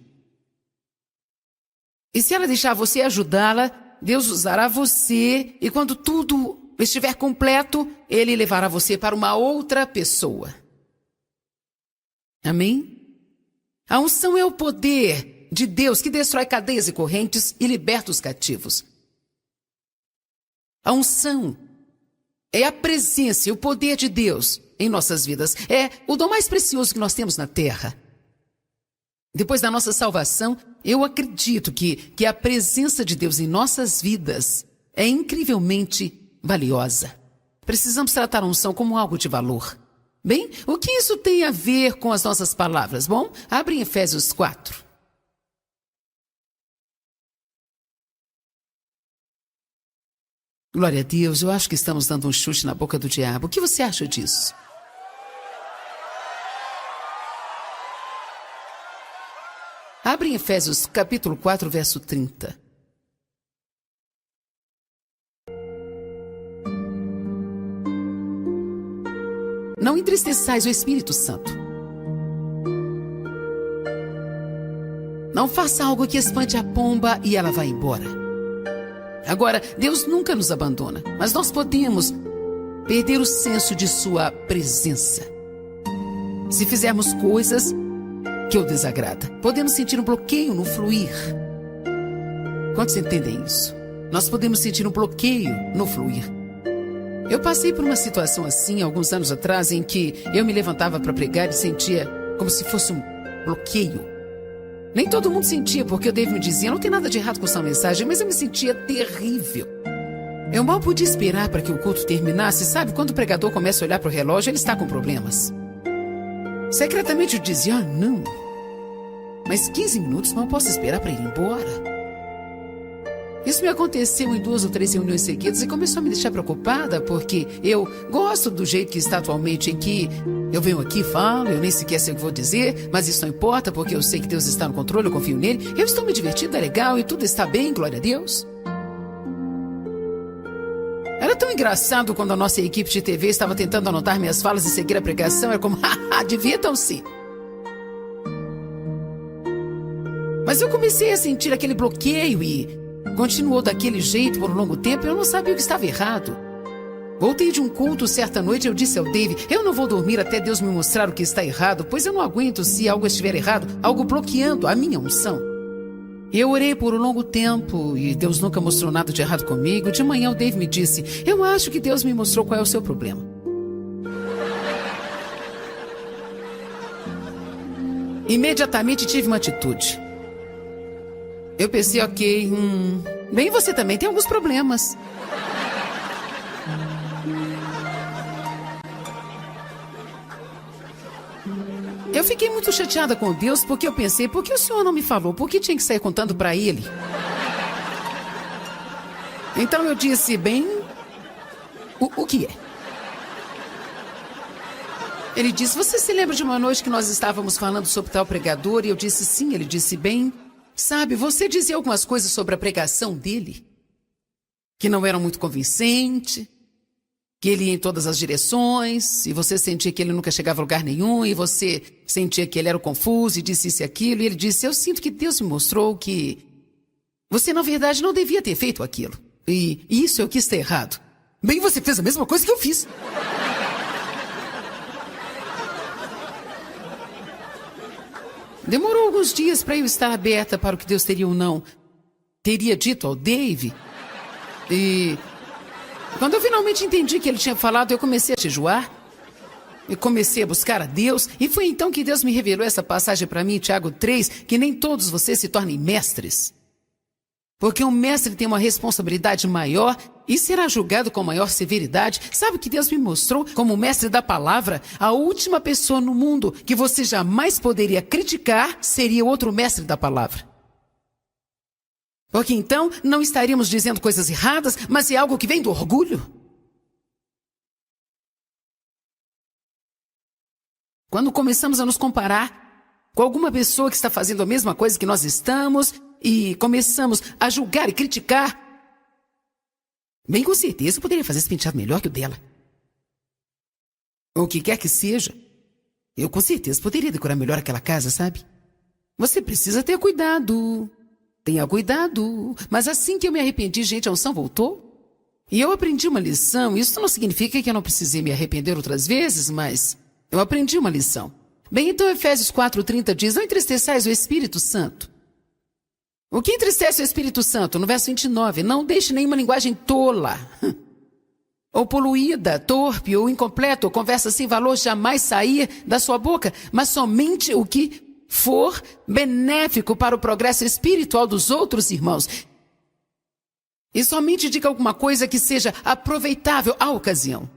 E se ela deixar você ajudá-la, Deus usará você e quando tudo estiver completo, Ele levará você para uma outra pessoa. Amém? A unção é o poder de Deus que destrói cadeias e correntes e liberta os cativos. A unção é a presença e o poder de Deus em nossas vidas. É o dom mais precioso que nós temos na terra. Depois da nossa salvação, eu acredito que a presença de Deus em nossas vidas é incrivelmente valiosa. Precisamos tratar a unção como algo de valor. Bem, o que isso tem a ver com as nossas palavras? Bom, abre em Efésios 4. Glória a Deus, eu acho que estamos dando um chute na boca do diabo. O que você acha disso? Abre em Efésios capítulo 4, verso 30. Não entristeçais o Espírito Santo. Não faça algo que espante a pomba e ela vai embora. Agora, Deus nunca nos abandona, mas nós podemos perder o senso de sua presença. Se fizermos coisas que o desagrada, podemos sentir um bloqueio no fluir. Quantos entendem isso? Nós podemos sentir um bloqueio no fluir. Eu passei por uma situação assim, alguns anos atrás, em que eu me levantava para pregar e sentia como se fosse um bloqueio. Nem todo mundo sentia, porque o Dave me dizia, não tem nada de errado com essa mensagem, mas eu me sentia terrível. Eu mal podia esperar para que o culto terminasse. Sabe, quando o pregador começa a olhar para o relógio, ele está com problemas. Secretamente eu dizia, não, mas 15 minutos não posso esperar para ir embora. Isso me aconteceu em 2 ou 3 reuniões seguidas e começou a me deixar preocupada, porque eu gosto do jeito que está atualmente, em que eu venho aqui, falo, eu nem sequer sei o que vou dizer, mas isso não importa, porque eu sei que Deus está no controle, eu confio nele, eu estou me divertindo, é legal e tudo está bem, glória a Deus. Era tão engraçado quando a nossa equipe de TV estava tentando anotar minhas falas e seguir a pregação, era como, haha, divirtam-se. Mas eu comecei a sentir aquele bloqueio e continuou daquele jeito por um longo tempo e eu não sabia o que estava errado. Voltei de um culto certa noite e eu disse ao Dave, eu não vou dormir até Deus me mostrar o que está errado, pois eu não aguento se algo estiver errado, algo bloqueando a minha unção. Eu orei por um longo tempo e Deus nunca mostrou nada de errado comigo. De manhã o Dave me disse, eu acho que Deus me mostrou qual é o seu problema. Imediatamente tive uma atitude. Eu pensei, ok, bem, você também tem alguns problemas. Eu fiquei muito chateada com Deus porque eu pensei, por que o Senhor não me falou? Por que tinha que sair contando para Ele? Então eu disse, bem, o que é? Ele disse, você se lembra de uma noite que nós estávamos falando sobre tal pregador? E eu disse, sim. Ele disse, bem, sabe, você dizia algumas coisas sobre a pregação dele que não eram muito convincentes, que ele ia em todas as direções, e você sentia que ele nunca chegava a lugar nenhum, e você sentia que ele era confuso, e disse isso e aquilo, e ele disse, eu sinto que Deus me mostrou que você, na verdade, não devia ter feito aquilo, e isso é o que está errado. Bem, você fez a mesma coisa que eu fiz. Demorou alguns dias para eu estar aberta para o que Deus teria ou não teria dito ao Dave, e quando eu finalmente entendi que ele tinha falado, eu comecei a jejuar. Eu comecei a buscar a Deus. E foi então que Deus me revelou essa passagem para mim, Tiago 3, que nem todos vocês se tornem mestres. Porque um mestre tem uma responsabilidade maior e será julgado com maior severidade. Sabe o que Deus me mostrou como mestre da palavra? A última pessoa no mundo que você jamais poderia criticar seria outro mestre da palavra. Porque então não estaríamos dizendo coisas erradas, mas é algo que vem do orgulho. Quando começamos a nos comparar com alguma pessoa que está fazendo a mesma coisa que nós estamos e começamos a julgar e criticar, bem, com certeza eu poderia fazer esse penteado melhor que o dela. O que quer que seja, eu com certeza poderia decorar melhor aquela casa, sabe? Você precisa ter cuidado. Tenha cuidado. Mas assim que eu me arrependi, gente, a unção voltou. E eu aprendi uma lição. Isso não significa que eu não precisei me arrepender outras vezes, mas eu aprendi uma lição. Bem, então Efésios 4:30 diz, não entristeçais o Espírito Santo. O que entristece o Espírito Santo? No verso 29, não deixe nenhuma linguagem tola, ou poluída, torpe, ou incompleta, ou conversa sem valor jamais sair da sua boca, mas somente o que for benéfico para o progresso espiritual dos outros irmãos. E somente diga alguma coisa que seja aproveitável à ocasião.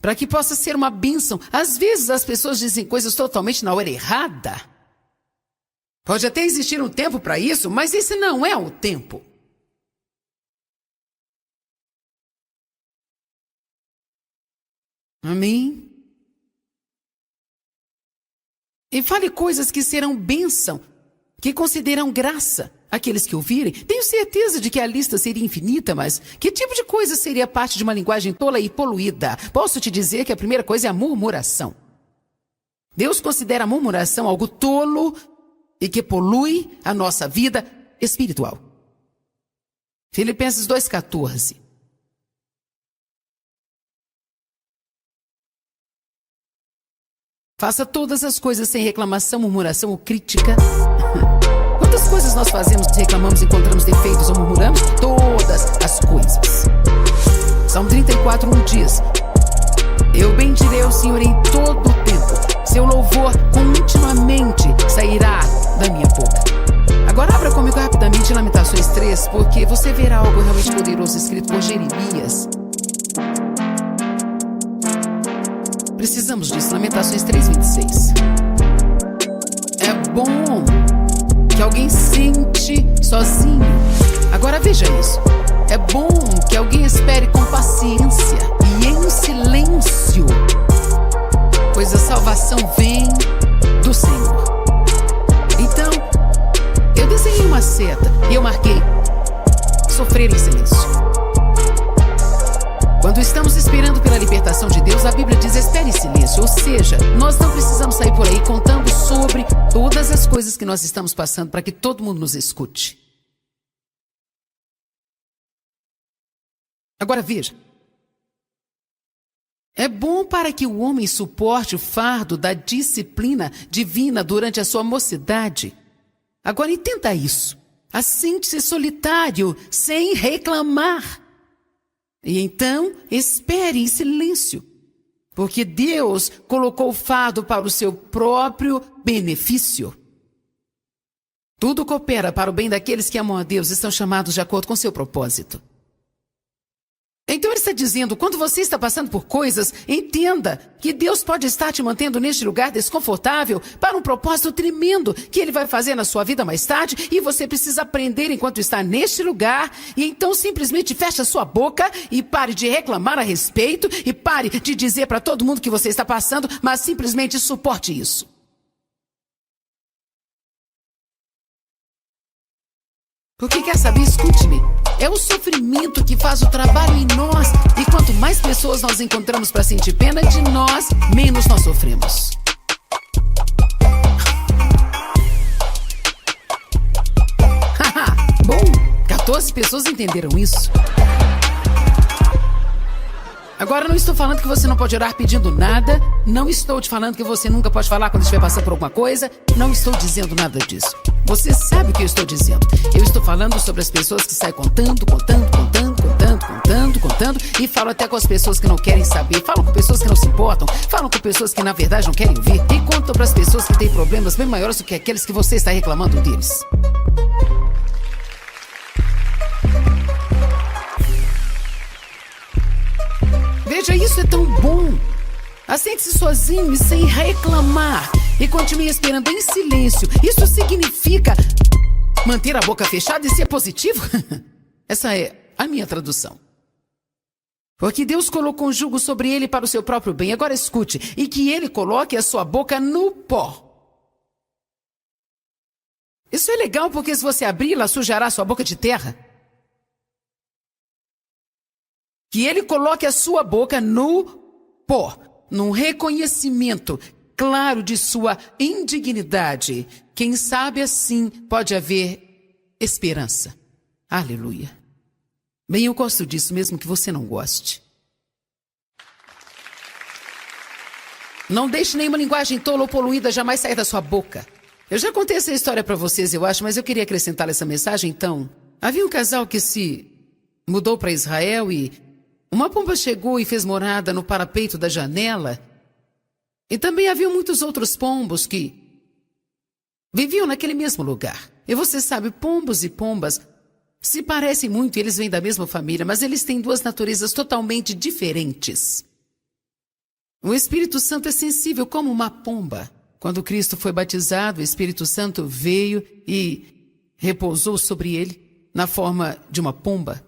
Para que possa ser uma bênção. Às vezes as pessoas dizem coisas totalmente na hora errada. Pode até existir um tempo para isso, mas esse não é o tempo. Amém? E fale coisas que serão bênção, que consideram graça àqueles que ouvirem. Tenho certeza de que a lista seria infinita, mas que tipo de coisa seria parte de uma linguagem tola e poluída? Posso te dizer que a primeira coisa é a murmuração. Deus considera a murmuração algo tolo e que polui a nossa vida espiritual. Filipenses 2:14. Faça todas as coisas sem reclamação, murmuração ou crítica. Quantas coisas nós fazemos, reclamamos, encontramos defeitos ou murmuramos? Todas as coisas. Salmo 34:1 diz: eu bendirei ao Senhor em todo o tempo, seu louvor continuamente sairá da minha boca. Agora abra comigo rapidamente Lamentações 3, porque você verá algo realmente poderoso escrito por Jeremias. Precisamos disso. Lamentações 3:26. É bom que alguém sente sozinho. Agora veja isso. É bom que alguém espere com paciência e em silêncio, pois a salvação vem do Senhor. Então, eu desenhei uma seta e eu marquei sofrer em silêncio. Quando estamos esperando pela libertação de Deus, a Bíblia diz: espere em silêncio. Ou seja, nós não precisamos sair por aí contando sobre todas as coisas que nós estamos passando para que todo mundo nos escute. Agora veja. É bom para que o homem suporte o fardo da disciplina divina durante a sua mocidade. Agora entenda isso. Assente-se solitário, sem reclamar. E então, espere em silêncio, porque Deus colocou o fardo para o seu próprio benefício. Tudo coopera para o bem daqueles que amam a Deus e estão chamados de acordo com seu propósito. Então ele está dizendo, quando você está passando por coisas, entenda que Deus pode estar te mantendo neste lugar desconfortável para um propósito tremendo que Ele vai fazer na sua vida mais tarde, e você precisa aprender enquanto está neste lugar. E então simplesmente feche a sua boca e pare de reclamar a respeito e pare de dizer para todo mundo que você está passando, mas simplesmente suporte isso. Porque quer saber? Escute-me. É o sofrimento que faz o trabalho em nós. E quanto mais pessoas nós encontramos para sentir pena de nós, menos nós sofremos. Bom, 14 pessoas entenderam isso. Agora, não estou falando que você não pode orar pedindo nada. Não estou te falando que você nunca pode falar quando estiver passando por alguma coisa. Não estou dizendo nada disso. Você sabe o que eu estou dizendo. Eu estou falando sobre as pessoas que saem contando e falam até com as pessoas que não querem saber. Falam com pessoas que não se importam. Falam com pessoas que na verdade não querem ouvir. E contam para as pessoas que têm problemas bem maiores do que aqueles que você está reclamando deles. Veja, isso é tão bom. Assente-se sozinho e sem reclamar. E continue esperando em silêncio. Isso significa manter a boca fechada e ser positivo? Essa é a minha tradução. Porque Deus colocou um jugo sobre ele para o seu próprio bem. Agora escute. E que ele coloque a sua boca no pó. Isso é legal porque se você abri-la, sujará a sua boca de terra. Que ele coloque a sua boca no pó, num reconhecimento claro de sua indignidade. Quem sabe assim pode haver esperança. Aleluia. Bem, eu gosto disso mesmo que você não goste. Não deixe nenhuma linguagem tola ou poluída jamais sair da sua boca. Eu já contei essa história para vocês, eu acho, mas eu queria acrescentar essa mensagem, então. Havia um casal que se mudou para Israel e uma pomba chegou e fez morada no parapeito da janela. E também havia muitos outros pombos que viviam naquele mesmo lugar. E você sabe, pombos e pombas se parecem muito, eles vêm da mesma família, mas eles têm duas naturezas totalmente diferentes. O Espírito Santo é sensível como uma pomba. Quando Cristo foi batizado, o Espírito Santo veio e repousou sobre ele na forma de uma pomba.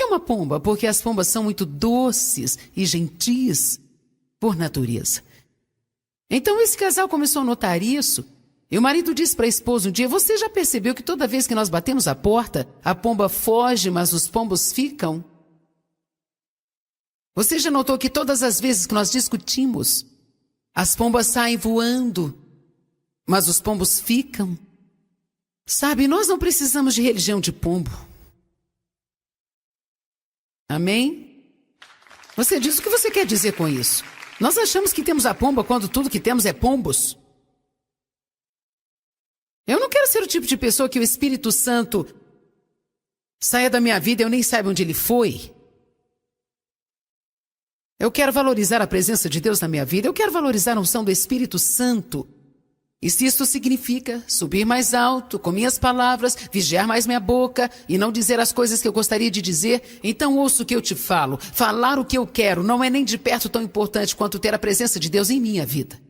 uma pomba, porque as pombas são muito doces e gentis por natureza. Então esse casal começou a notar isso. E o marido disse para a esposa um dia: você já percebeu que toda vez que nós batemos a porta, a pomba foge, mas os pombos ficam? Você já notou que todas as vezes que nós discutimos, as pombas saem voando, mas os pombos ficam? Sabe, nós não precisamos de religião de pombo. Amém? Você diz o que você quer dizer com isso? Nós achamos que temos a pomba quando tudo que temos é pombos. Eu não quero ser o tipo de pessoa que o Espírito Santo saia da minha vida e eu nem saiba onde ele foi. Eu quero valorizar a presença de Deus na minha vida. Eu quero valorizar a unção do Espírito Santo. E se isso significa subir mais alto com minhas palavras, vigiar mais minha boca e não dizer as coisas que eu gostaria de dizer, então ouça o que eu te falo. Falar o que eu quero não é nem de perto tão importante quanto ter a presença de Deus em minha vida.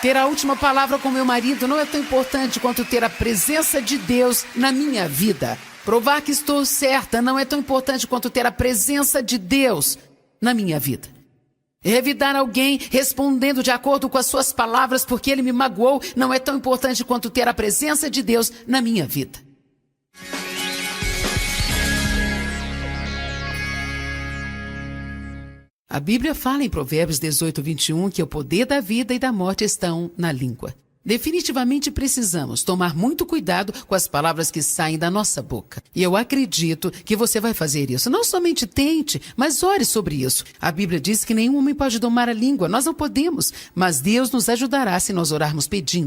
Ter a última palavra com meu marido não é tão importante quanto ter a presença de Deus na minha vida. Provar que estou certa não é tão importante quanto ter a presença de Deus na minha vida. Revidar alguém respondendo de acordo com as suas palavras porque ele me magoou não é tão importante quanto ter a presença de Deus na minha vida. A Bíblia fala em Provérbios 18, 21 que o poder da vida e da morte estão na língua. Definitivamente precisamos tomar muito cuidado com as palavras que saem da nossa boca. E eu acredito que você vai fazer isso. Não somente tente, mas ore sobre isso. A Bíblia diz que nenhum homem pode domar a língua. Nós não podemos, mas Deus nos ajudará se nós orarmos pedindo.